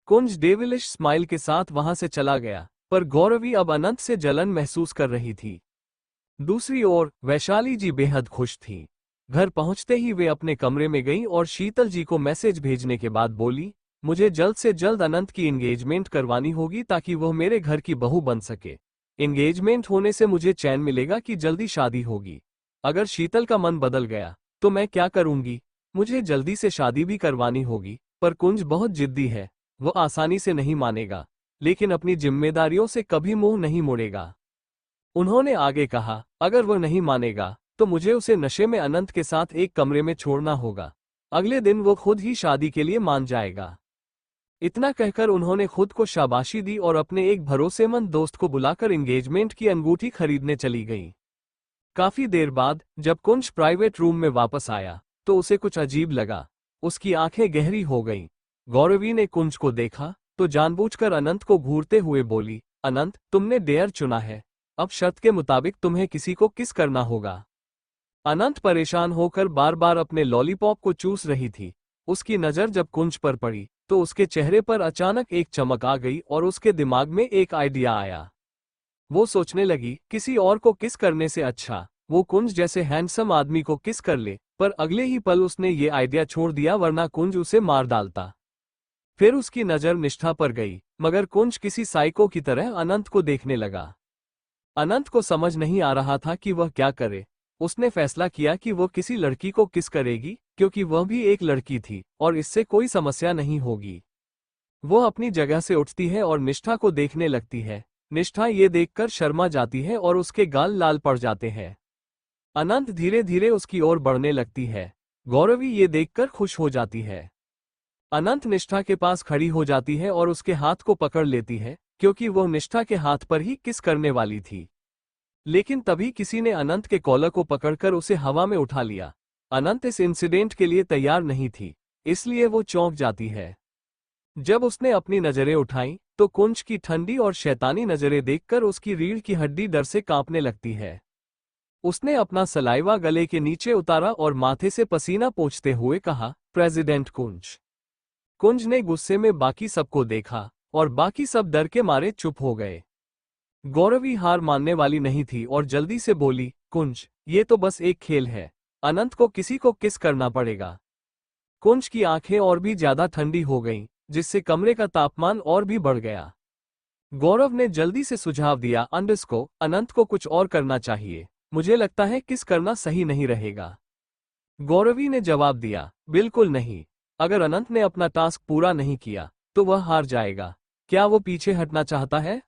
कुंज डेविलिश स्माइल के साथ वहां से चला गया, पर गौरवी अब अनंत से जलन महसूस कर रही थी। दूसरी ओर वैशाली जी बेहद खुश थी। घर पहुंचते ही वे अपने कमरे में गईं और शीतल जी को मैसेज भेजने के बाद बोली, मुझे जल्द से जल्द अनंत की एंगेजमेंट करवानी होगी ताकि वह मेरे घर की बहू बन सके। एंगेजमेंट होने से मुझे चैन मिलेगा कि जल्दी शादी होगी। अगर शीतल का मन बदल गया तो मैं क्या करूंगी। मुझे जल्दी से शादी भी करवानी होगी, पर कुंज बहुत जिद्दी है, वो आसानी से नहीं मानेगा, लेकिन अपनी जिम्मेदारियों से कभी मुंह नहीं मोड़ेगा। उन्होंने आगे कहा, अगर वह नहीं मानेगा तो मुझे उसे नशे में अनंत के साथ एक कमरे में छोड़ना होगा। अगले दिन वो खुद ही शादी के लिए मान जाएगा। इतना कहकर उन्होंने खुद को शाबाशी दी और अपने एक भरोसेमंद दोस्त को बुलाकर एंगेजमेंट की अंगूठी खरीदने चली गई। काफी देर बाद जब कुंज प्राइवेट रूम में वापस आया तो उसे कुछ अजीब लगा। उसकी आंखें गहरी हो गईं। गौरवी ने कुंज को देखा तो जानबूझकर अनंत को घूरते हुए बोली, अनंत, तुमने डेयर चुना है, अब शर्त के मुताबिक तुम्हें किसी को किस करना होगा। अनंत परेशान होकर बार बार अपने लॉलीपॉप को चूस रही थी। उसकी नजर जब कुंज पर पड़ी तो उसके चेहरे पर अचानक एक चमक आ गई और उसके दिमाग में एक आइडिया आया। वो सोचने लगी, किसी और को किस करने से अच्छा वो कुंज जैसे हैंडसम आदमी को किस कर ले, पर अगले ही पल उसने ये आइडिया छोड़ दिया, वरना कुंज उसे मार डालता। फिर उसकी नज़र निष्ठा पर गई, मगर कुंज किसी साइको की तरह अनंत को देखने लगा। अनंत को समझ नहीं आ रहा था कि वह क्या करे। उसने फैसला किया कि वो किसी लड़की को किस करेगी, क्योंकि वह भी एक लड़की थी और इससे कोई समस्या नहीं होगी। वो अपनी जगह से उठती है और निष्ठा को देखने लगती है। निष्ठा ये देखकर शर्मा जाती है और उसके गाल लाल पड़ जाते हैं। अनंत धीरे धीरे उसकी ओर बढ़ने लगती है। गौरवी ये देखकर खुश हो जाती है। अनंत निष्ठा के पास खड़ी हो जाती है और उसके हाथ को पकड़ लेती है, क्योंकि वो निष्ठा के हाथ पर ही किस करने वाली थी। लेकिन तभी किसी ने अनंत के कॉलर को पकड़कर उसे हवा में उठा लिया। अनंत इस इंसिडेंट के लिए तैयार नहीं थी, इसलिए वो चौंक जाती है। जब उसने अपनी नजरें उठाईं, तो कुंज की ठंडी और शैतानी नजरें देखकर उसकी रीढ़ की हड्डी डर से कांपने लगती है। उसने अपना सलाइवा गले के नीचे उतारा और माथे से पसीना पोंछते हुए कहा, प्रेसिडेंट कुंज। कुंज ने गुस्से में बाकी सबको देखा और बाकी सब डर के मारे चुप हो गए। गौरवी हार मानने वाली नहीं थी और जल्दी से बोली, कुंज, ये तो बस एक खेल है। अनंत को किसी को किस करना पड़ेगा। कुंज की आंखें और भी ज्यादा ठंडी हो गईं, जिससे कमरे का तापमान और भी बढ़ गया। गौरव ने जल्दी से सुझाव दिया, अंडस को अनंत को कुछ और करना चाहिए। मुझे लगता है किस करना सही नहीं रहेगा। गौरवी ने जवाब दिया, बिल्कुल नहीं। अगर अनंत ने अपना टास्क पूरा नहीं किया तो वह हार जाएगा। क्या वो पीछे हटना चाहता है?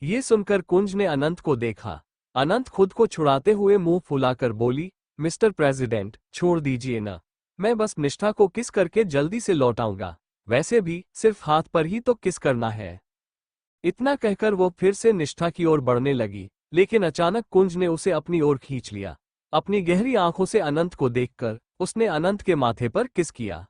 ये सुनकर कुंज ने अनंत को देखा। अनंत खुद को छुड़ाते हुए मुंह फुलाकर बोली, मिस्टर प्रेसिडेंट, छोड़ दीजिए ना। मैं बस निष्ठा को किस करके जल्दी से लौट आऊंगा। वैसे भी सिर्फ हाथ पर ही तो किस करना है। इतना कहकर वो फिर से निष्ठा की ओर बढ़ने लगी, लेकिन अचानक कुंज ने उसे अपनी ओर खींच लिया। अपनी गहरी आंखों से अनंत को देखकर उसने अनंत के माथे पर किस किया।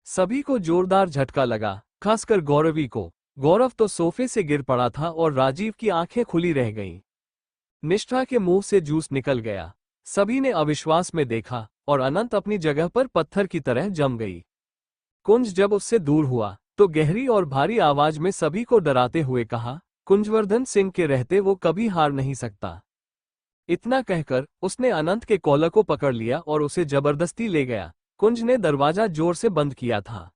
सभी को जोरदार झटका लगा, खासकर गौरवी को। गौरव तो सोफे से गिर पड़ा था और राजीव की आंखें खुली रह गईं। निष्ठा के मुंह से जूस निकल गया। सभी ने अविश्वास में देखा और अनंत अपनी जगह पर पत्थर की तरह जम गई। कुंज जब उससे दूर हुआ तो गहरी और भारी आवाज में सभी को डराते हुए कहा, कुंजवर्धन सिंह के रहते वो कभी हार नहीं सकता। इतना कहकर उसने अनंत के कॉलर को पकड़ लिया और उसे जबरदस्ती ले गया। कुंज ने दरवाजा जोर से बंद किया था।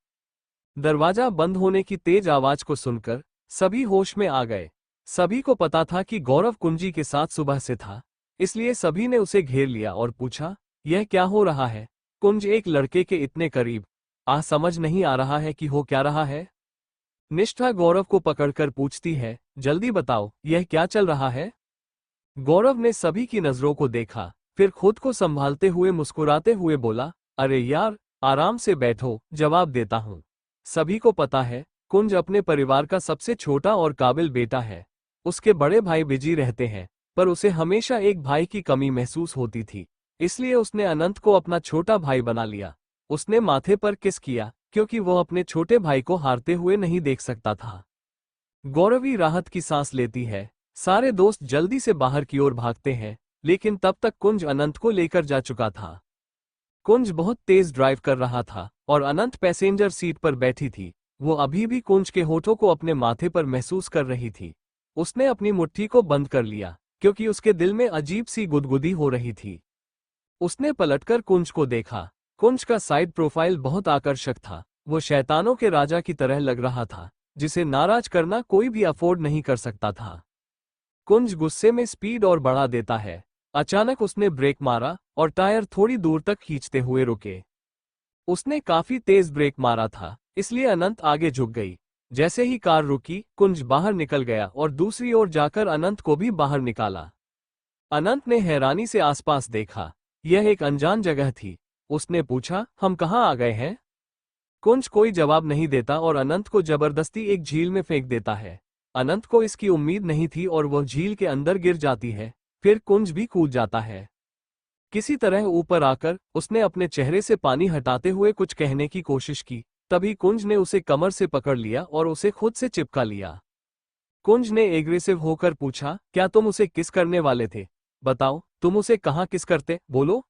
दरवाजा बंद होने की तेज आवाज को सुनकर सभी होश में आ गए। सभी को पता था कि गौरव कुंजी के साथ सुबह से था, इसलिए सभी ने उसे घेर लिया और पूछा, यह क्या हो रहा है? कुंज एक लड़के के इतने करीब, समझ नहीं आ रहा है कि हो क्या रहा है। निष्ठा गौरव को पकड़कर पूछती है, जल्दी बताओ, यह क्या चल रहा है? गौरव ने सभी की नजरों को देखा, फिर खुद को संभालते हुए मुस्कुराते हुए बोला, अरे यार, आराम से बैठो, जवाब देता हूं। सभी को पता है, कुंज अपने परिवार का सबसे छोटा और काबिल बेटा है। उसके बड़े भाई बिजी रहते हैं, पर उसे हमेशा एक भाई की कमी महसूस होती थी, इसलिए उसने अनंत को अपना छोटा भाई बना लिया। उसने माथे पर किस किया, क्योंकि वह अपने छोटे भाई को हारते हुए नहीं देख सकता था। गौरवी राहत की सांस लेती है। सारे दोस्त जल्दी से बाहर की ओर भागते हैं, लेकिन तब तक कुंज अनंत को लेकर जा चुका था। कुंज बहुत तेज ड्राइव कर रहा था और अनंत पैसेंजर सीट पर बैठी थी। वो अभी भी कुंज के होठों को अपने माथे पर महसूस कर रही थी। उसने अपनी मुट्ठी को बंद कर लिया, क्योंकि उसके दिल में अजीब सी गुदगुदी हो रही थी। उसने पलटकर कुंज को देखा। कुंज का साइड प्रोफाइल बहुत आकर्षक था। वो शैतानों के राजा की तरह लग रहा था, जिसे नाराज करना कोई भी अफोर्ड नहीं कर सकता था। कुंज गुस्से में स्पीड और बढ़ा देता है। अचानक उसने ब्रेक मारा और टायर थोड़ी दूर तक खींचते हुए रुके। उसने काफी तेज ब्रेक मारा था, इसलिए अनंत आगे झुक गई। जैसे ही कार रुकी, कुंज बाहर निकल गया और दूसरी ओर जाकर अनंत को भी बाहर निकाला। अनंत ने हैरानी से आसपास देखा। यह एक अनजान जगह थी। उसने पूछा, हम कहाँ आ गए हैं? कुंज कोई जवाब नहीं देता और अनंत को जबरदस्ती एक झील में फेंक देता है। अनंत को इसकी उम्मीद नहीं थी और वह झील के अंदर गिर जाती है। फिर कुंज भी कूद जाता है। किसी तरह ऊपर आकर उसने अपने चेहरे से पानी हटाते हुए कुछ कहने की कोशिश की। तभी कुंज ने उसे कमर से पकड़ लिया और उसे खुद से चिपका लिया। कुंज ने एग्रेसिव होकर पूछा, क्या तुम उसे किस करने वाले थे? बताओ, तुम उसे कहाँ किस करते, बोलो।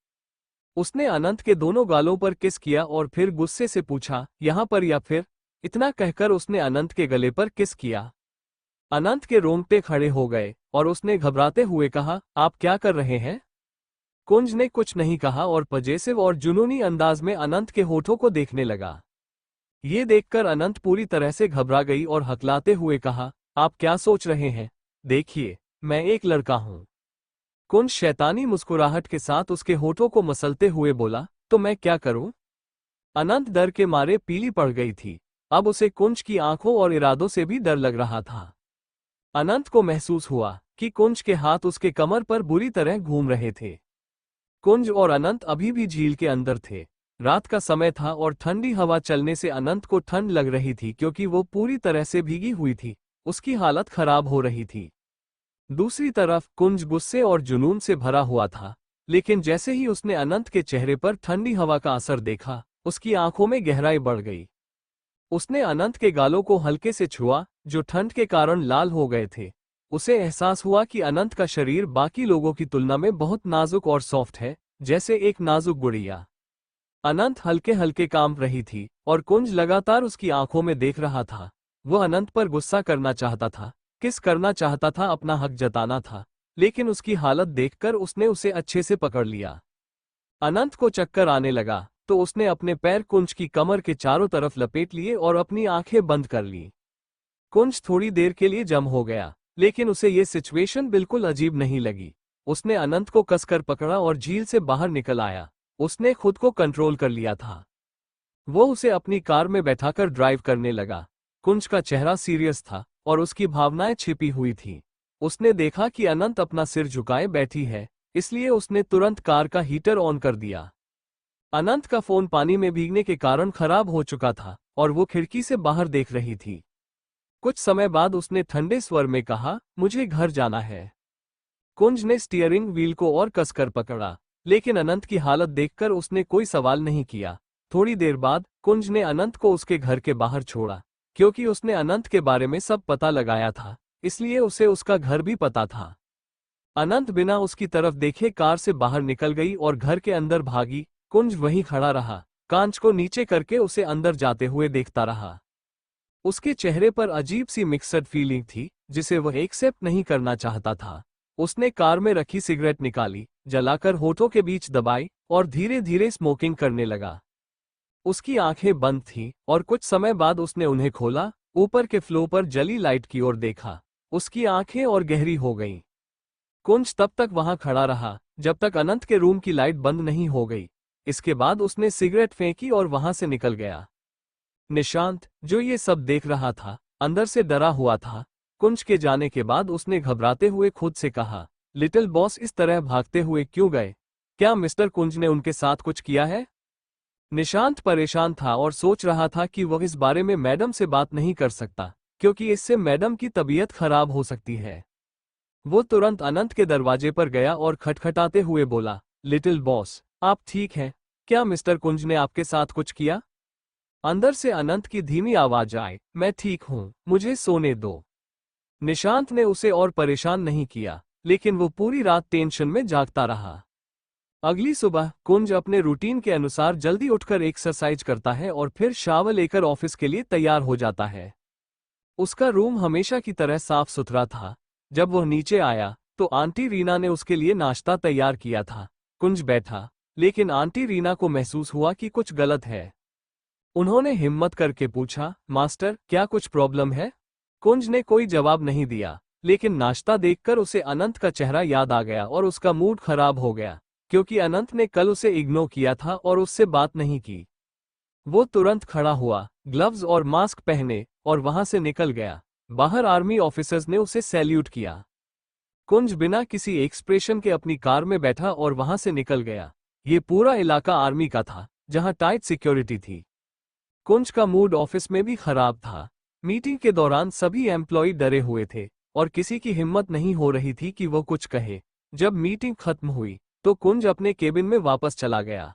उसने अनंत के दोनों गालों पर किस किया और फिर गुस्से से पूछा, यहाँ पर या फिर? इतना कहकर उसने अनंत के गले पर किस किया। अनंत के रोंगटे खड़े हो गए और उसने घबराते हुए कहा, आप क्या कर रहे हैं? कुंज ने कुछ नहीं कहा और पजेसिव और जुनूनी अंदाज में अनंत के होठों को देखने लगा। ये देखकर अनंत पूरी तरह से घबरा गई और हकलाते हुए कहा, आप क्या सोच रहे हैं? देखिए, मैं एक लड़का हूं। कुंज शैतानी मुस्कुराहट के साथ उसके होठों को मसलते हुए बोला, तो मैं क्या करूं? अनंत डर के मारे पीली पड़ गई थी। अब उसे कुंज की आंखों और इरादों से भी डर लग रहा था। अनंत को महसूस हुआ कि कुंज के हाथ उसके कमर पर बुरी तरह घूम रहे थे। कुंज और अनंत अभी भी झील के अंदर थे। रात का समय था और ठंडी हवा चलने से अनंत को ठंड लग रही थी क्योंकि वो पूरी तरह से भीगी हुई थी। उसकी हालत खराब हो रही थी। दूसरी तरफ कुंज गुस्से और जुनून से भरा हुआ था, लेकिन जैसे ही उसने अनंत के चेहरे पर ठंडी हवा का असर देखा, उसकी आंखों में गहराई बढ़ गई। उसने अनंत के गालों को हल्के से छुआ, जो ठंड के कारण लाल हो गए थे। उसे एहसास हुआ कि अनंत का शरीर बाकी लोगों की तुलना में बहुत नाजुक और सॉफ्ट है, जैसे एक नाजुक गुड़िया। अनंत हल्के हल्के कांप रही थी और कुंज लगातार उसकी आंखों में देख रहा था। वह अनंत पर गुस्सा करना चाहता था, किस करना चाहता था, अपना हक जताना था, लेकिन उसकी हालत देखकर उसने उसे अच्छे से पकड़ लिया। अनंत को चक्कर आने लगा तो उसने अपने पैर कुंज की कमर के चारों तरफ लपेट लिए और अपनी आंखें बंद कर ली। कुंज थोड़ी देर के लिए जम हो गया, लेकिन उसे ये सिचुएशन बिल्कुल अजीब नहीं लगी। उसने अनंत को कसकर पकड़ा और झील से बाहर निकल आया। उसने खुद को कंट्रोल कर लिया था। वो उसे अपनी कार में बैठाकर ड्राइव करने लगा। कुंज का चेहरा सीरियस था और उसकी भावनाएं छिपी हुई थी। उसने देखा कि अनंत अपना सिर झुकाए बैठी है, इसलिए उसने तुरंत कार का हीटर ऑन कर दिया। अनंत का फोन पानी में भीगने के कारण खराब हो चुका था और वो खिड़की से बाहर देख रही थी। कुछ समय बाद उसने ठंडे स्वर में कहा, मुझे घर जाना है। कुंज ने स्टीयरिंग व्हील को और कसकर पकड़ा, लेकिन अनंत की हालत देखकर उसने कोई सवाल नहीं किया। थोड़ी देर बाद कुंज ने अनंत को उसके घर के बाहर छोड़ा। क्योंकि उसने अनंत के बारे में सब पता लगाया था, इसलिए उसे उसका घर भी पता था। अनंत बिना उसकी तरफ देखे कार से बाहर निकल गई और घर के अंदर भागी। कुंज वहीं खड़ा रहा, कांच को नीचे करके उसे अंदर जाते हुए देखता रहा। उसके चेहरे पर अजीब सी मिक्सड फीलिंग थी, जिसे वह एक्सेप्ट नहीं करना चाहता था। उसने कार में रखी सिगरेट निकाली, जलाकर होठों के बीच दबाई और धीरे धीरे स्मोकिंग करने लगा। उसकी आंखें बंद थीं और कुछ समय बाद उसने उन्हें खोला, ऊपर के फ्लो पर जली लाइट की ओर देखा। उसकी आंखें और गहरी हो गईं। कुंज तब तक वहां खड़ा रहा जब तक अनंत के रूम की लाइट बंद नहीं हो गई। इसके बाद उसने सिगरेट फेंकी और वहां से निकल गया। निशांत, जो ये सब देख रहा था, अंदर से डरा हुआ था। कुंज के जाने के बाद उसने घबराते हुए खुद से कहा, लिटिल बॉस इस तरह भागते हुए क्यों गए? क्या मिस्टर कुंज ने उनके साथ कुछ किया है? निशांत परेशान था और सोच रहा था कि वह इस बारे में मैडम से बात नहीं कर सकता, क्योंकि इससे मैडम की तबीयत खराब हो सकती है। वो तुरंत अनंत के दरवाजे पर गया और खटखटाते हुए बोला, लिटिल बॉस, आप ठीक हैं? क्या मिस्टर कुंज ने आपके साथ कुछ किया? अंदर से अनंत की धीमी आवाज आई, मैं ठीक हूं, मुझे सोने दो। निशांत ने उसे और परेशान नहीं किया, लेकिन वो पूरी रात टेंशन में जागता रहा। अगली सुबह कुंज अपने रूटीन के अनुसार जल्दी उठकर एक्सरसाइज करता है और फिर शावर लेकर ऑफिस के लिए तैयार हो जाता है। उसका रूम हमेशा की तरह साफ सुथरा था। जब वह नीचे आया तो आंटी रीना ने उसके लिए नाश्ता तैयार किया था। कुंज बैठा, लेकिन आंटी रीना को महसूस हुआ कि कुछ गलत है। उन्होंने हिम्मत करके पूछा, मास्टर, क्या कुछ प्रॉब्लम है? कुंज ने कोई जवाब नहीं दिया, लेकिन नाश्ता देखकर उसे अनंत का चेहरा याद आ गया और उसका मूड खराब हो गया, क्योंकि अनंत ने कल उसे इग्नोर किया था और उससे बात नहीं की। वो तुरंत खड़ा हुआ, ग्लव्स और मास्क पहने और वहां से निकल गया। बाहर आर्मी ऑफिसर्स ने उसे सैल्यूट किया। कुंज बिना किसी एक्सप्रेशन के अपनी कार में बैठा और वहां से निकल गया। ये पूरा इलाका आर्मी का था, जहां टाइट सिक्योरिटी थी। कुंज का मूड ऑफिस में भी खराब था। मीटिंग के दौरान सभी एम्प्लॉय डरे हुए थे और किसी की हिम्मत नहीं हो रही थी कि वो कुछ कहे। जब मीटिंग खत्म हुई तो कुंज अपने केबिन में वापस चला गया।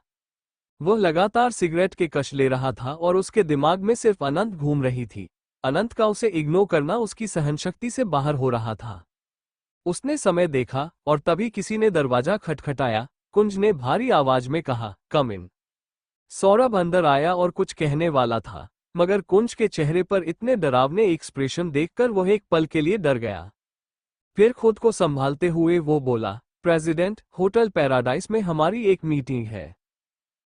वह लगातार सिगरेट के कश ले रहा था और उसके दिमाग में सिर्फ अनंत घूम रही थी। अनंत का उसे इग्नोर करना उसकी सहनशक्ति से बाहर हो रहा था। उसने समय देखा और तभी किसी ने दरवाजा खटखटाया। कुंज ने भारी आवाज में कहा, कम इन। सौरभ अंदर आया और कुछ कहने वाला था, मगर कुंज के चेहरे पर इतने डरावने एक्सप्रेशन देखकर वह एक पल के लिए डर गया। फिर खुद को संभालते हुए वो बोला, प्रेसिडेंट, होटल पैराडाइस में हमारी एक मीटिंग है।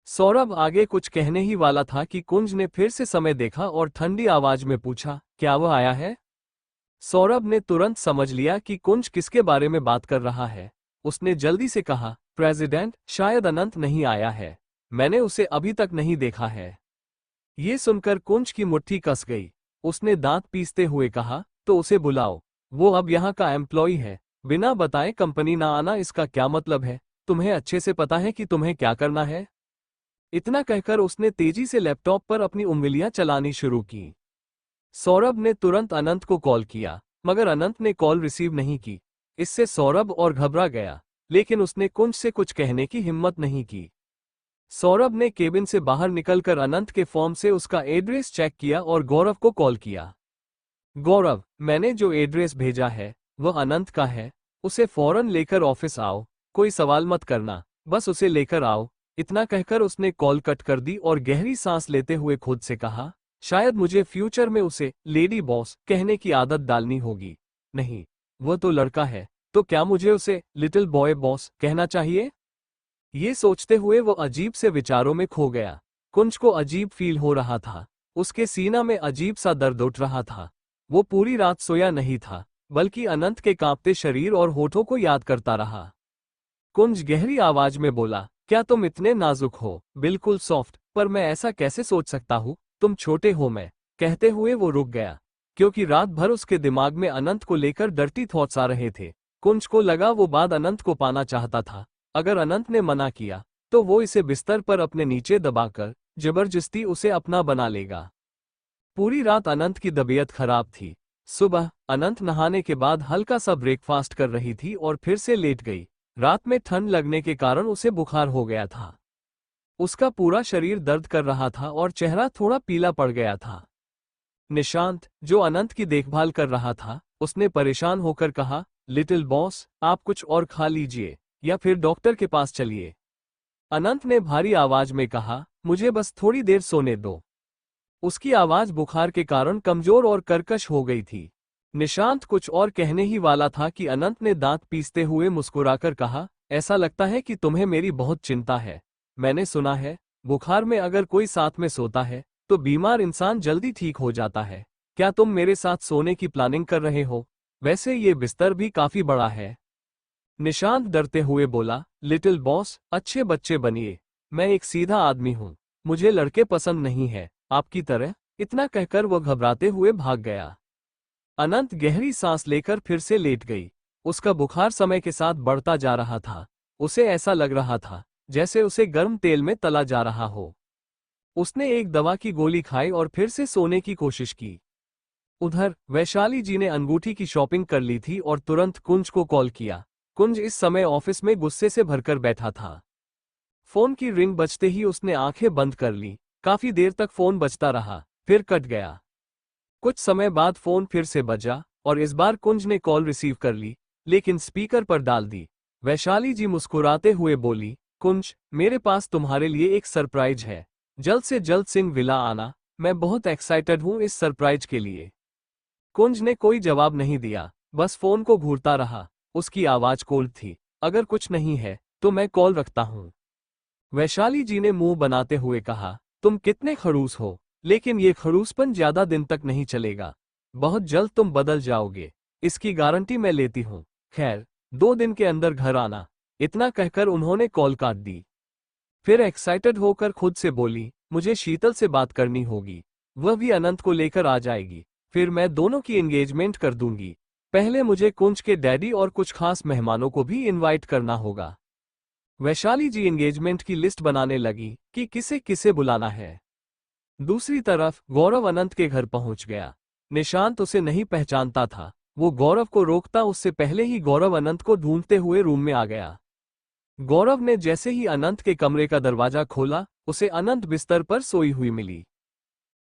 सौरभ आगे कुछ कहने ही वाला था कि कुंज ने फिर से समय देखा और ठंडी आवाज में पूछा, क्या वह आया है? सौरभ ने तुरंत समझ लिया कि कुंज किसके बारे में बात कर रहा है। उसने जल्दी से कहा, प्रेसिडेंट, शायद अनंत नहीं आया है। मैंने उसे अभी तक नहीं देखा है। ये सुनकर कुंज की मुट्ठी कस गई। उसने दांत पीसते हुए कहा, तो उसे बुलाओ। वो अब यहाँ का एम्प्लॉय है। बिना बताए कंपनी ना आना इसका क्या मतलब है? तुम्हें अच्छे से पता है कि तुम्हें क्या करना है? इतना कहकर उसने तेजी से लैपटॉप पर अपनी उंगलियां चलानी शुरू की। सौरभ ने तुरंत अनंत को कॉल किया, मगर अनंत ने कॉल रिसीव नहीं की। इससे सौरभ और घबरा गया, लेकिन उसने कुंज से कुछ कहने की हिम्मत नहीं की। सौरभ ने केबिन से बाहर निकलकर अनंत के फॉर्म से उसका एड्रेस चेक किया और गौरव को कॉल किया। गौरव, मैंने जो एड्रेस भेजा है वह अनंत का है। उसे फौरन लेकर ऑफिस आओ। कोई सवाल मत करना, बस उसे लेकर आओ। इतना कहकर उसने कॉल कट कर दी और गहरी सांस लेते हुए खुद से कहा, शायद मुझे फ्यूचर में उसे लेडी बॉस कहने की आदत डालनी होगी। नहीं, वह तो लड़का है, तो क्या मुझे उसे लिटिल बॉय बॉस कहना चाहिए? ये सोचते हुए वो अजीब से विचारों में खो गया। कुंज को अजीब फील हो रहा था। उसके सीना में अजीब सा दर्द उठ रहा था। वो पूरी रात सोया नहीं था, बल्कि अनंत के कांपते शरीर और होठों को याद करता रहा। कुंज गहरी आवाज में बोला, क्या तुम इतने नाजुक हो? बिल्कुल सॉफ्ट, पर मैं ऐसा कैसे सोच सकता हूँ? तुम छोटे हो। मैं कहते हुए वो रुक गया, क्योंकि रात भर उसके दिमाग में अनंत को लेकर डर्टी थॉट्स आ रहे थे। कुंज को लगा वो बाद अनंत को पाना चाहता था। अगर अनंत ने मना किया तो वो इसे बिस्तर पर अपने नीचे दबाकर जबरदस्ती उसे अपना बना लेगा। पूरी रात अनंत की तबीयत खराब थी। सुबह अनंत नहाने के बाद हल्का सा ब्रेकफास्ट कर रही थी और फिर से लेट गई। रात में ठंड लगने के कारण उसे बुखार हो गया था। उसका पूरा शरीर दर्द कर रहा था और चेहरा थोड़ा पीला पड़ गया था। निशांत, जो अनंत की देखभाल कर रहा था, उसने परेशान होकर कहा, लिटिल बॉस, आप कुछ और खा लीजिए या फिर डॉक्टर के पास चलिए। अनंत ने भारी आवाज में कहा, मुझे बस थोड़ी देर सोने दो। उसकी आवाज बुखार के कारण कमजोर और कर्कश हो गई थी। निशांत कुछ और कहने ही वाला था कि अनंत ने दांत पीसते हुए मुस्कुराकर कहा, ऐसा लगता है कि तुम्हें मेरी बहुत चिंता है। मैंने सुना है, बुखार में अगर कोई साथ में सोता है तो बीमार इंसान जल्दी ठीक हो जाता है। क्या तुम मेरे साथ सोने की प्लानिंग कर रहे हो? वैसे ये बिस्तर भी काफी बड़ा है। निशांत डरते हुए बोला, लिटिल बॉस, अच्छे बच्चे बनिए। मैं एक सीधा आदमी हूँ। मुझे लड़के पसंद नहीं है, आपकी तरह। इतना कहकर वो घबराते हुए भाग गया। अनंत गहरी सांस लेकर फिर से लेट गई। उसका बुखार समय के साथ बढ़ता जा रहा था। उसे ऐसा लग रहा था जैसे उसे गर्म तेल में तला जा रहा हो। उसने एक दवा की गोली खाई और फिर से सोने की कोशिश की। उधर वैशाली जी ने अंगूठी की शॉपिंग कर ली थी और तुरंत कुंज को कॉल किया। कुंज इस समय ऑफिस में गुस्से से भरकर बैठा था। फोन की रिंग बजते ही उसने आंखें बंद कर ली। काफी देर तक फोन बजता रहा, फिर कट गया। कुछ समय बाद फोन फिर से बजा और इस बार कुंज ने कॉल रिसीव कर ली, लेकिन स्पीकर पर डाल दी। वैशाली जी मुस्कुराते हुए बोली, कुंज, मेरे पास तुम्हारे लिए एक सरप्राइज है। जल्द से जल्द सिंह विला आना। मैं बहुत एक्साइटेड हूँ इस सरप्राइज के लिए। कुंज ने कोई जवाब नहीं दिया, बस फोन को घूरता रहा। उसकी आवाज कोल्ड थी। अगर कुछ नहीं है तो मैं कॉल रखता हूँ। वैशाली जी ने मुंह बनाते हुए कहा, तुम कितने खड़ूस हो, लेकिन ये खड़ूसपन ज्यादा दिन तक नहीं चलेगा। बहुत जल्द तुम बदल जाओगे, इसकी गारंटी मैं लेती हूँ। खैर, 2 दिन के अंदर घर आना। इतना कहकर उन्होंने कॉल काट दी। फिर एक्साइटेड होकर खुद से बोली, मुझे शीतल से बात करनी होगी। वह भी अनंत को लेकर आ जाएगी। फिर मैं दोनों की एंगेजमेंट कर दूंगी। पहले मुझे कुंज के डैडी और कुछ खास मेहमानों को भी इनवाइट करना होगा। वैशाली जी एंगेजमेंट की लिस्ट बनाने लगी कि किसे किसे बुलाना है। दूसरी तरफ गौरव अनंत के घर पहुंच गया। निशांत उसे नहीं पहचानता था। वो गौरव को रोकता उससे पहले ही गौरव अनंत को ढूंढते हुए रूम में आ गया। गौरव ने जैसे ही अनंत के कमरे का दरवाजा खोला, उसे अनंत बिस्तर पर सोई हुई मिली।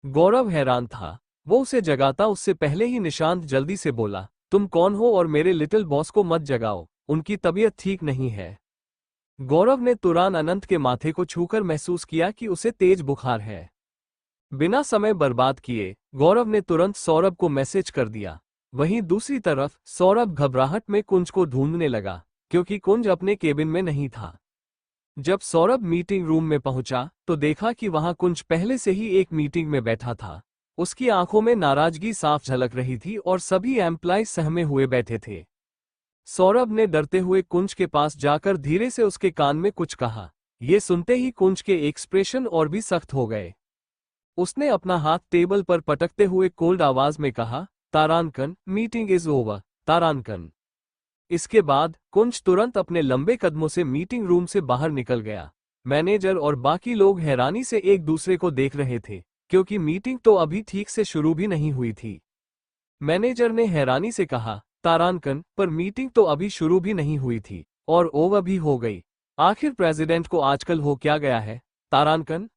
गौरव हैरान था। वो उसे जगाता उससे पहले ही निशांत जल्दी से बोला, तुम कौन हो और मेरे लिटिल बॉस को मत जगाओ, उनकी तबीयत ठीक नहीं है। गौरव ने तुरंत अनंत के माथे को छूकर महसूस किया कि उसे तेज बुखार है। बिना समय बर्बाद किए गौरव ने तुरंत सौरभ को मैसेज कर दिया। वहीं दूसरी तरफ सौरभ घबराहट में कुंज को ढूंढने लगा, क्योंकि कुंज अपने केबिन में नहीं था। जब सौरभ मीटिंग रूम में पहुंचा तो देखा कि वहां कुंज पहले से ही एक मीटिंग में बैठा था। उसकी आंखों में नाराजगी साफ झलक रही थी और सभी एम्प्लॉय सहमे हुए बैठे थे। सौरभ ने डरते हुए कुंज के पास जाकर धीरे से उसके कान में कुछ कहा। ये सुनते ही कुंज के एक्सप्रेशन और भी सख्त हो गए। उसने अपना हाथ टेबल पर पटकते हुए कोल्ड आवाज में कहा, तारांकन, मीटिंग इज ओवर, तारांकन। इसके बाद कुंज तुरंत अपने लंबे कदमों से मीटिंग रूम से बाहर निकल गया। मैनेजर और बाकी लोग हैरानी से एक दूसरे को देख रहे थे, क्योंकि मीटिंग तो अभी ठीक से शुरू भी नहीं हुई थी। मैनेजर ने हैरानी से कहा, तारांकन, पर मीटिंग तो अभी शुरू भी नहीं हुई थी और ओवर भी हो गई। आखिर प्रेसिडेंट को आजकल हो क्या गया है, तारांकन?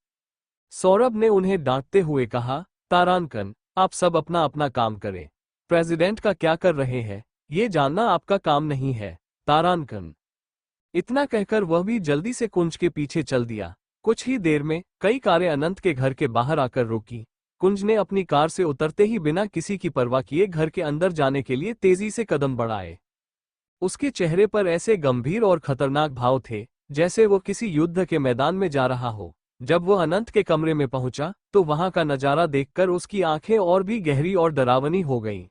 सौरभ ने उन्हें डांटते हुए कहा, तारांकन, आप सब अपना अपना काम करें। प्रेसिडेंट का क्या कर रहे हैं ये जानना आपका काम नहीं है, तारांकन। इतना कहकर वह भी जल्दी से कुंज के पीछे चल दिया। कुछ ही देर में कई कारें अनंत के घर के बाहर आकर रुकी। कुंज ने अपनी कार से उतरते ही बिना किसी की परवाह किए घर के अंदर जाने के लिए तेजी से कदम बढ़ाए। उसके चेहरे पर ऐसे गंभीर और खतरनाक भाव थे, जैसे वो किसी युद्ध के मैदान में जा रहा हो। जब वो अनंत के कमरे में पहुंचा तो वहां का नजारा देखकर उसकी आंखें और भी गहरी और डरावनी हो गईं।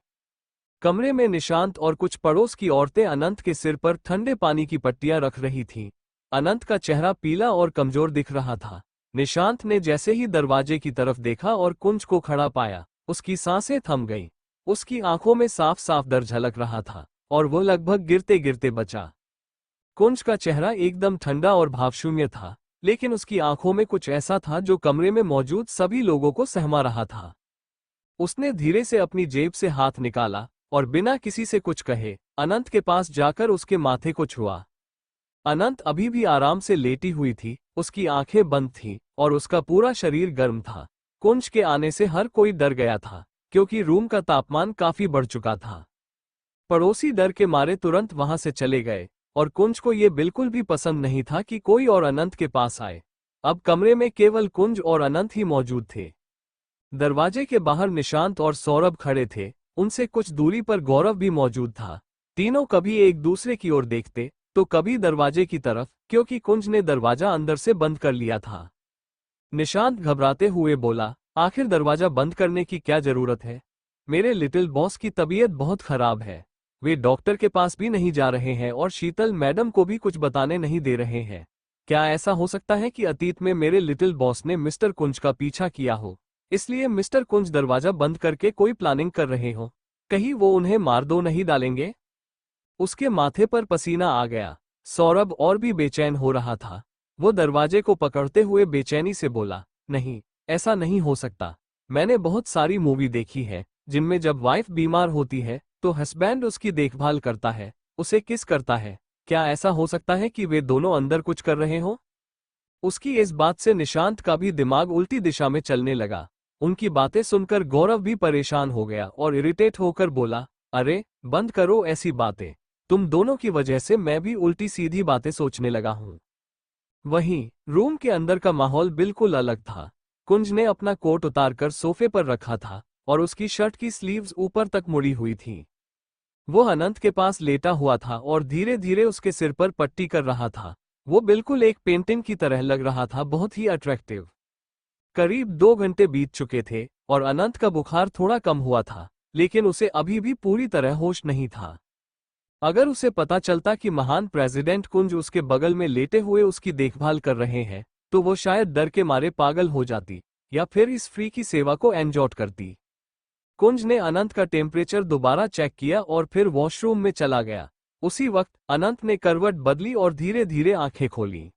कमरे में निशांत और कुछ पड़ोस की औरतें अनंत के सिर पर ठंडे पानी की पट्टियां रख रही थीं। अनंत का चेहरा पीला और कमजोर दिख रहा था। निशांत ने जैसे ही दरवाजे की तरफ देखा और कुंज को खड़ा पाया, उसकी सांसें थम गईं। उसकी आंखों में साफ साफ डर झलक रहा था और वो लगभग गिरते गिरते बचा। कुंज का चेहरा एकदम ठंडा और भावशून्य था, लेकिन उसकी आंखों में कुछ ऐसा था जो कमरे में मौजूद सभी लोगों को सहमा रहा था। उसने धीरे से अपनी जेब से हाथ निकाला और बिना किसी से कुछ कहे अनंत के पास जाकर उसके माथे को छुआ। अनंत अभी भी आराम से लेटी हुई थी, उसकी आंखें बंद थीं और उसका पूरा शरीर गर्म था। कुंज के आने से हर कोई डर गया था, क्योंकि रूम का तापमान काफी बढ़ चुका था। पड़ोसी डर के मारे तुरंत वहां से चले गए और कुंज को यह बिल्कुल भी पसंद नहीं था कि कोई और अनंत के पास आए। अब कमरे में केवल कुंज और अनंत ही मौजूद थे। दरवाजे के बाहर निशांत और सौरभ खड़े थे, उनसे कुछ दूरी पर गौरव भी मौजूद था। तीनों कभी एक दूसरे की ओर देखते तो कभी दरवाजे की तरफ, क्योंकि कुंज ने दरवाजा अंदर से बंद कर लिया था। निशांत घबराते हुए बोला, आखिर दरवाजा बंद करने की क्या जरूरत है? मेरे लिटिल बॉस की तबीयत बहुत खराब है। वे डॉक्टर के पास भी नहीं जा रहे हैं और शीतल मैडम को भी कुछ बताने नहीं दे रहे हैं। क्या ऐसा हो सकता है कि अतीत में मेरे लिटिल बॉस ने मिस्टर कुंज का पीछा किया हो, इसलिए मिस्टर कुंज दरवाजा बंद करके कोई प्लानिंग कर रहे हो? कहीं वो उन्हें मार दो नहीं डालेंगे? उसके माथे पर पसीना आ गया। सौरभ और भी बेचैन हो रहा था। वो दरवाजे को पकड़ते हुए बेचैनी से बोला, नहीं, ऐसा नहीं हो सकता। मैंने बहुत सारी मूवी देखी है जिनमें जब वाइफ बीमार होती है तो हस्बैंड उसकी देखभाल करता है, उसे किस करता है। क्या ऐसा हो सकता है कि वे दोनों अंदर कुछ कर रहे हो? उसकी इस बात से निशांत का भी दिमाग उल्टी दिशा में चलने लगा। उनकी बातें सुनकर गौरव भी परेशान हो गया और इरिटेट होकर बोला, अरे बंद करो ऐसी बातें। तुम दोनों की वजह से मैं भी उल्टी सीधी बातें सोचने लगा हूं। वहीं रूम के अंदर का माहौल बिल्कुल अलग था। कुंज ने अपना कोट उतारकर सोफे पर रखा था और उसकी शर्ट की स्लीव्स ऊपर तक मुड़ी हुई थीं। वो अनंत के पास लेटा हुआ था और धीरे धीरे उसके सिर पर पट्टी कर रहा था। वो बिल्कुल एक पेंटिंग की तरह लग रहा था, बहुत ही अट्रैक्टिव। करीब 2 घंटे बीत चुके थे और अनंत का बुखार थोड़ा कम हुआ था, लेकिन उसे अभी भी पूरी तरह होश नहीं था। अगर उसे पता चलता कि महान प्रेसिडेंट कुंज उसके बगल में लेटे हुए उसकी देखभाल कर रहे हैं, तो वो शायद डर के मारे पागल हो जाती या फिर इस फ्री की सेवा को एंजॉय करती। कुंज ने अनंत का टेम्परेचर दोबारा चेक किया और फिर वॉशरूम में चला गया। उसी वक्त अनंत ने करवट बदली और धीरे धीरे आंखें खोली।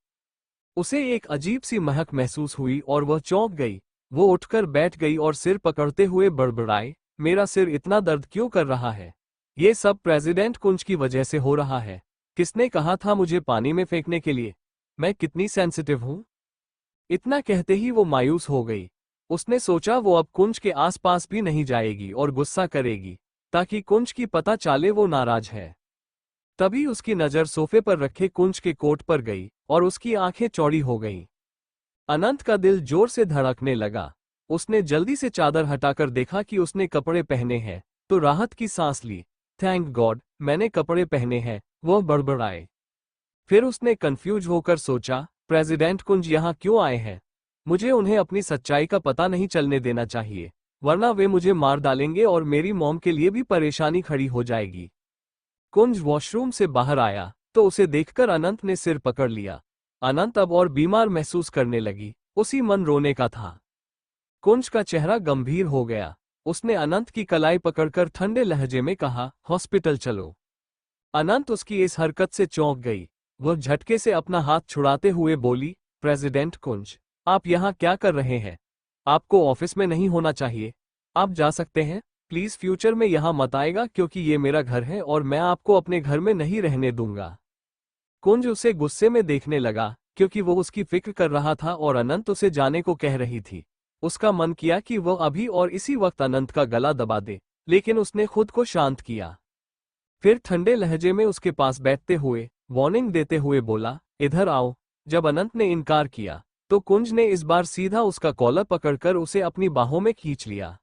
उसे एक अजीब सी महक महसूस हुई और वह चौंक गई। वो उठकर बैठ गई और सिर पकड़ते हुए बड़बड़ाई, मेरा सिर इतना दर्द क्यों कर रहा है? ये सब प्रेसिडेंट कुंज की वजह से हो रहा है। किसने कहा था मुझे पानी में फेंकने के लिए? मैं कितनी सेंसिटिव हूं? इतना कहते ही वो मायूस हो गई। उसने सोचा वो अब कुंज के आसपास भी नहीं जाएगी और गुस्सा करेगी, ताकि कुंज की पता चले वो नाराज है। तभी उसकी नजर सोफे पर रखे कुंज के कोट पर गई और उसकी आंखें चौड़ी हो गईं। अनंत का दिल जोर से धड़कने लगा। उसने जल्दी से चादर हटाकर देखा कि उसने कपड़े पहने हैं, तो राहत की सांस ली। थैंक गॉड, मैंने कपड़े पहने हैं, वह बड़बड़ाए। फिर उसने कंफ्यूज होकर सोचा, प्रेसिडेंट कुंज यहाँ क्यों आए हैं? मुझे उन्हें अपनी सच्चाई का पता नहीं चलने देना चाहिए, वरना वे मुझे मार डालेंगे और मेरी मॉम के लिए भी परेशानी खड़ी हो जाएगी। कुंज वॉशरूम से बाहर आया तो उसे देखकर अनंत ने सिर पकड़ लिया। अनंत अब और बीमार महसूस करने लगी, उसी मन रोने का था। कुंज का चेहरा गंभीर हो गया। उसने अनंत की कलाई पकड़कर ठंडे लहजे में कहा, हॉस्पिटल चलो। अनंत उसकी इस हरकत से चौंक गई। वह झटके से अपना हाथ छुड़ाते हुए बोली, प्रेसिडेंट कुंज, आप यहाँ क्या कर रहे हैं? आपको ऑफिस में नहीं होना चाहिए। आप जा सकते हैं, प्लीज फ्यूचर में यहाँ मत आएगा क्योंकि ये मेरा घर है और मैं आपको अपने घर में नहीं रहने दूंगा। कुंज उसे गुस्से में देखने लगा क्योंकि वो उसकी फिक्र कर रहा था और अनंत उसे जाने को कह रही थी। उसका मन किया कि वह अभी और इसी वक्त अनंत का गला दबा दे, लेकिन उसने खुद को शांत किया। फिर ठंडे लहजे में उसके पास बैठते हुए वार्निंग देते हुए बोला, इधर आओ। जब अनंत ने इनकार किया तो कुंज ने इस बार सीधा उसका कॉलर पकड़कर उसे अपनी बाहों में खींच लिया।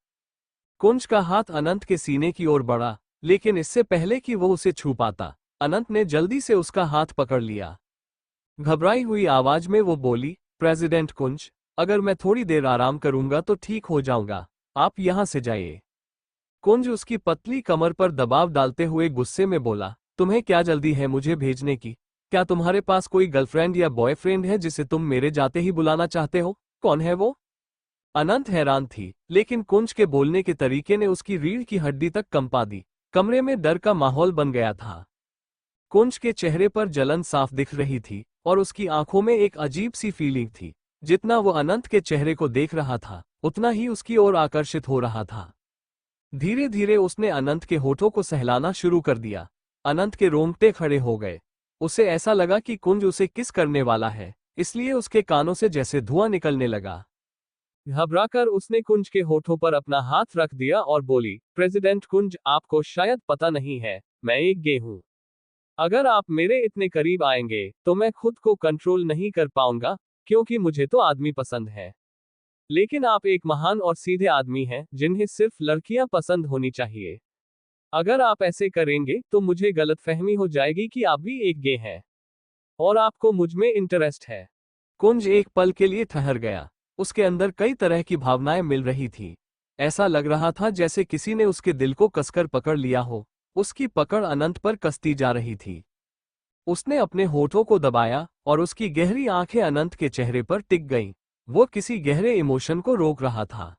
कुंज का हाथ अनंत के सीने की ओर बढ़ा, लेकिन इससे पहले कि वो उसे छू पाता, अनंत ने जल्दी से उसका हाथ पकड़ लिया। घबराई हुई आवाज में वो बोली, प्रेसिडेंट कुंज, अगर मैं थोड़ी देर आराम करूंगा तो ठीक हो जाऊंगा, आप यहां से जाइए। कुंज उसकी पतली कमर पर दबाव डालते हुए गुस्से में बोला, तुम्हें क्या जल्दी है मुझे भेजने की? क्या तुम्हारे पास कोई गर्लफ्रेंड या बॉयफ्रेंड है जिसे तुम मेरे जाते ही बुलाना चाहते हो? कौन है वो? अनंत हैरान थी, लेकिन कुंज के बोलने के तरीके ने उसकी रीढ़ की हड्डी तक कंपा दी। कमरे में डर का माहौल बन गया था। कुंज के चेहरे पर जलन साफ दिख रही थी और उसकी आंखों में एक अजीब सी फीलिंग थी। जितना वो अनंत के चेहरे को देख रहा था, उतना ही उसकी ओर आकर्षित हो रहा था। धीरे धीरे उसने अनंत के होठों को सहलाना शुरू कर दिया। अनंत के रोंगटे खड़े हो गए। उसे ऐसा लगा कि कुंज उसे किस करने वाला है, इसलिए उसके कानों से जैसे धुआं निकलने लगा। घबराकर उसने कुंज के होठों पर अपना हाथ रख दिया और बोली, प्रेसिडेंट कुंज, आपको शायद पता नहीं है, मैं एक गे हूं। अगर आप मेरे इतने करीब आएंगे तो मैं खुद को कंट्रोल नहीं कर पाऊंगा, क्योंकि मुझे तो आदमी पसंद है। लेकिन आप एक महान और सीधे आदमी हैं जिन्हें सिर्फ लड़कियां पसंद होनी चाहिए। अगर आप ऐसे करेंगे तो मुझे गलतफहमी हो जाएगी कि आप भी एक गे हैं और आपको मुझ में इंटरेस्ट है। कुंज एक पल के लिए ठहर गया। उसके अंदर कई तरह की भावनाएं मिल रही थी। ऐसा लग रहा था जैसे किसी ने उसके दिल को कसकर पकड़ लिया हो। उसकी पकड़ अनंत पर कसती जा रही थी। उसने अपने होठों को दबाया और उसकी गहरी आंखें अनंत के चेहरे पर टिक गईं। वो किसी गहरे इमोशन को रोक रहा था।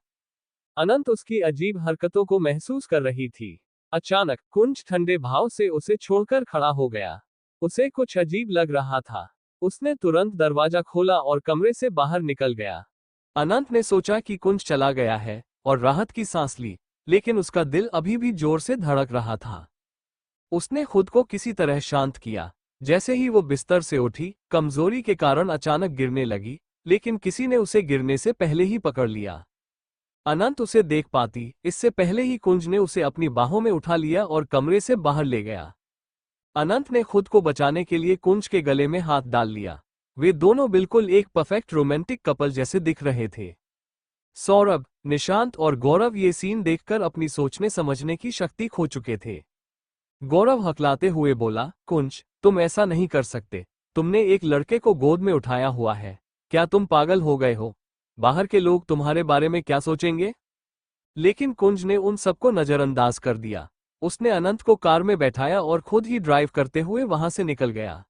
अनंत उसकी अजीब हरकतों को महसूस कर रही थी। अचानक कुंज ठंडे भाव से उसे छोड़कर खड़ा हो गया। उसे कुछ अजीब लग रहा था। उसने तुरंत दरवाजा खोला और कमरे से बाहर निकल गया। अनंत ने सोचा कि कुंज चला गया है और राहत की सांस ली, लेकिन उसका दिल अभी भी जोर से धड़क रहा था। उसने खुद को किसी तरह शांत किया। जैसे ही वो बिस्तर से उठी, कमजोरी के कारण अचानक गिरने लगी, लेकिन किसी ने उसे गिरने से पहले ही पकड़ लिया। अनंत उसे देख पाती, इससे पहले ही कुंज ने उसे अपनी बाहों में उठा लिया और कमरे से बाहर ले गया। अनंत ने खुद को बचाने के लिए कुंज के गले में हाथ डाल लिया। वे दोनों बिल्कुल एक परफेक्ट रोमांटिक कपल जैसे दिख रहे थे। सौरभ, निशांत और गौरव ये सीन देखकर अपनी सोचने समझने की शक्ति खो चुके थे। गौरव हकलाते हुए बोला, कुंज, तुम ऐसा नहीं कर सकते। तुमने एक लड़के को गोद में उठाया हुआ है। क्या तुम पागल हो गए हो? बाहर के लोग तुम्हारे बारे में क्या सोचेंगे? लेकिन कुंज ने उन सबको नजरअंदाज कर दिया। उसने अनंत को कार में बैठाया और खुद ही ड्राइव करते हुए वहां से निकल गया।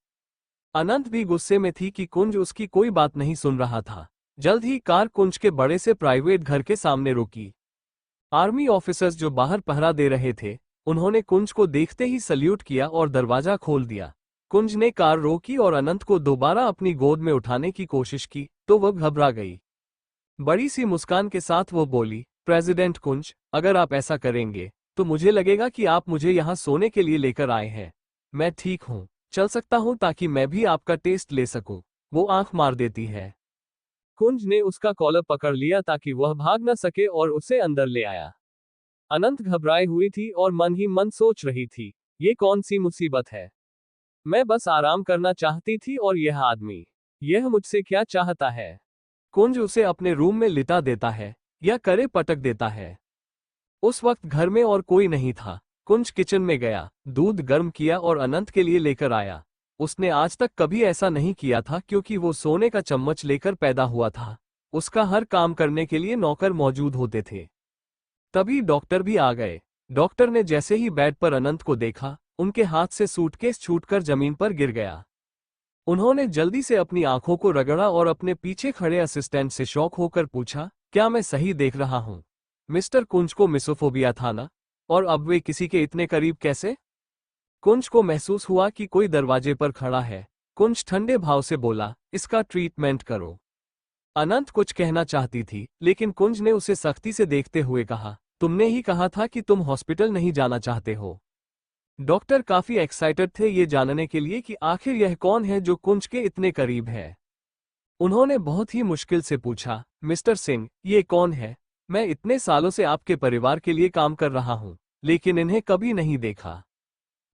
अनंत भी गुस्से में थी कि कुंज उसकी कोई बात नहीं सुन रहा था। जल्द ही कार कुंज के बड़े से प्राइवेट घर के सामने रुकी। आर्मी ऑफिसर्स जो बाहर पहरा दे रहे थे, उन्होंने कुंज को देखते ही सल्यूट किया और दरवाजा खोल दिया। कुंज ने कार रोकी और अनंत को दोबारा अपनी गोद में उठाने की कोशिश की, तो वह घबरा गई। बड़ी सी मुस्कान के साथ वो बोली, प्रेसिडेंट कुंज, अगर आप ऐसा करेंगे तो मुझे लगेगा कि आप मुझे यहाँ सोने के लिए लेकर आए हैं। मैं ठीक हूँ, चल सकता हूँ ताकि मैं भी आपका टेस्ट ले सकूं। वो आंख मार देती है। कुंज ने उसका कॉलर पकड़ लिया ताकि वह भाग न सके और उसे अंदर ले आया। अनंत घबराई हुई थी और मन ही मन सोच रही थी, ये कौन सी मुसीबत है? मैं बस आराम करना चाहती थी और यह आदमी, यह मुझसे क्या चाहता है? कुंज उसे अपने रूम में लिटा देता है, या करे पटक देता है। उस वक्त घर में और कोई नहीं था। कुंज किचन में गया, दूध गर्म किया और अनंत के लिए लेकर आया। उसने आज तक कभी ऐसा नहीं किया था क्योंकि वो सोने का चम्मच लेकर पैदा हुआ था। उसका हर काम करने के लिए नौकर मौजूद होते थे। तभी डॉक्टर भी आ गए। डॉक्टर ने जैसे ही बेड पर अनंत को देखा, उनके हाथ से सूटकेस छूटकर जमीन पर गिर गया। उन्होंने जल्दी से अपनी आंखों को रगड़ा और अपने पीछे खड़े असिस्टेंट से शॉक होकर पूछा, क्या मैं सही देख रहा हूं? मिस्टर कुंज को मिसोफोबिया था ना? और अब वे किसी के इतने करीब कैसे? कुंज को महसूस हुआ कि कोई दरवाजे पर खड़ा है। कुंज ठंडे भाव से बोला, इसका ट्रीटमेंट करो। अनंत कुछ कहना चाहती थी, लेकिन कुंज ने उसे सख्ती से देखते हुए कहा, तुमने ही कहा था कि तुम हॉस्पिटल नहीं जाना चाहते हो। डॉक्टर काफी एक्साइटेड थे ये जानने के लिए कि आखिर यह कौन है जो कुंज के इतने करीब है। उन्होंने बहुत ही मुश्किल से पूछा, मिस्टर सिंह, ये कौन है? मैं इतने सालों से आपके परिवार के लिए काम कर रहा हूं, लेकिन इन्हें कभी नहीं देखा।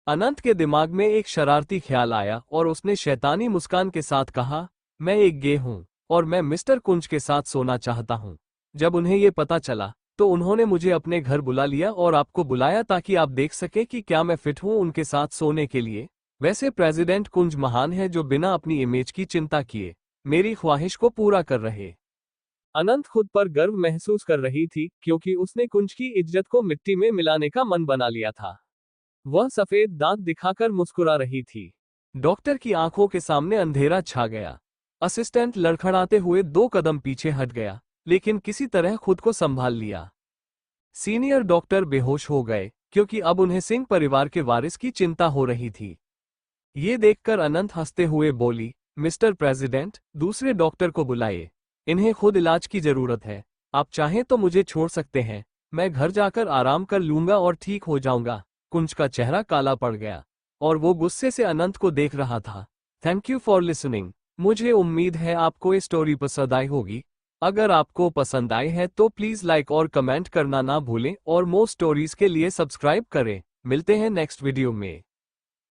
अनंत के दिमाग में एक शरारती ख्याल आया और उसने शैतानी मुस्कान के साथ कहा, मैं एक गे हूं और मैं मिस्टर कुंज के साथ सोना चाहता हूं। जब उन्हें ये पता चला तो उन्होंने मुझे अपने घर बुला लिया और आपको बुलाया ताकि आप देख सके कि क्या मैं फिट हूं उनके साथ सोने के लिए। वैसे प्रेसिडेंट कुंज महान है जो बिना अपनी इमेज की चिंता किए मेरी ख्वाहिश को पूरा कर रहे। अनंत खुद पर गर्व महसूस कर रही थी क्योंकि उसने कुंज की इज्जत को मिट्टी में मिलाने का मन बना लिया था। वह सफेद दांत दिखाकर मुस्कुरा रही थी। डॉक्टर की आंखों के सामने अंधेरा छा गया। असिस्टेंट लड़खड़ाते हुए 2 कदम पीछे हट गया, लेकिन किसी तरह खुद को संभाल लिया। सीनियर डॉक्टर बेहोश हो गए क्योंकि अब उन्हें सिंह परिवार के वारिस की चिंता हो रही थी। ये देखकर अनंत हंसते हुए बोली, मिस्टर प्रेसिडेंट, दूसरे डॉक्टर को बुलाइए। इन्हें खुद इलाज की जरूरत है। आप चाहें तो मुझे छोड़ सकते हैं। मैं घर जाकर आराम कर लूंगा और ठीक हो जाऊंगा। कुंज का चेहरा काला पड़ गया और वो गुस्से से अनंत को देख रहा था। Thank you for listening. मुझे उम्मीद है आपको ये स्टोरी पसंद आई होगी। अगर आपको पसंद आई है तो प्लीज लाइक और कमेंट करना ना भूलें और मोर स्टोरीज के लिए सब्सक्राइब करें। मिलते हैं नेक्स्ट वीडियो में।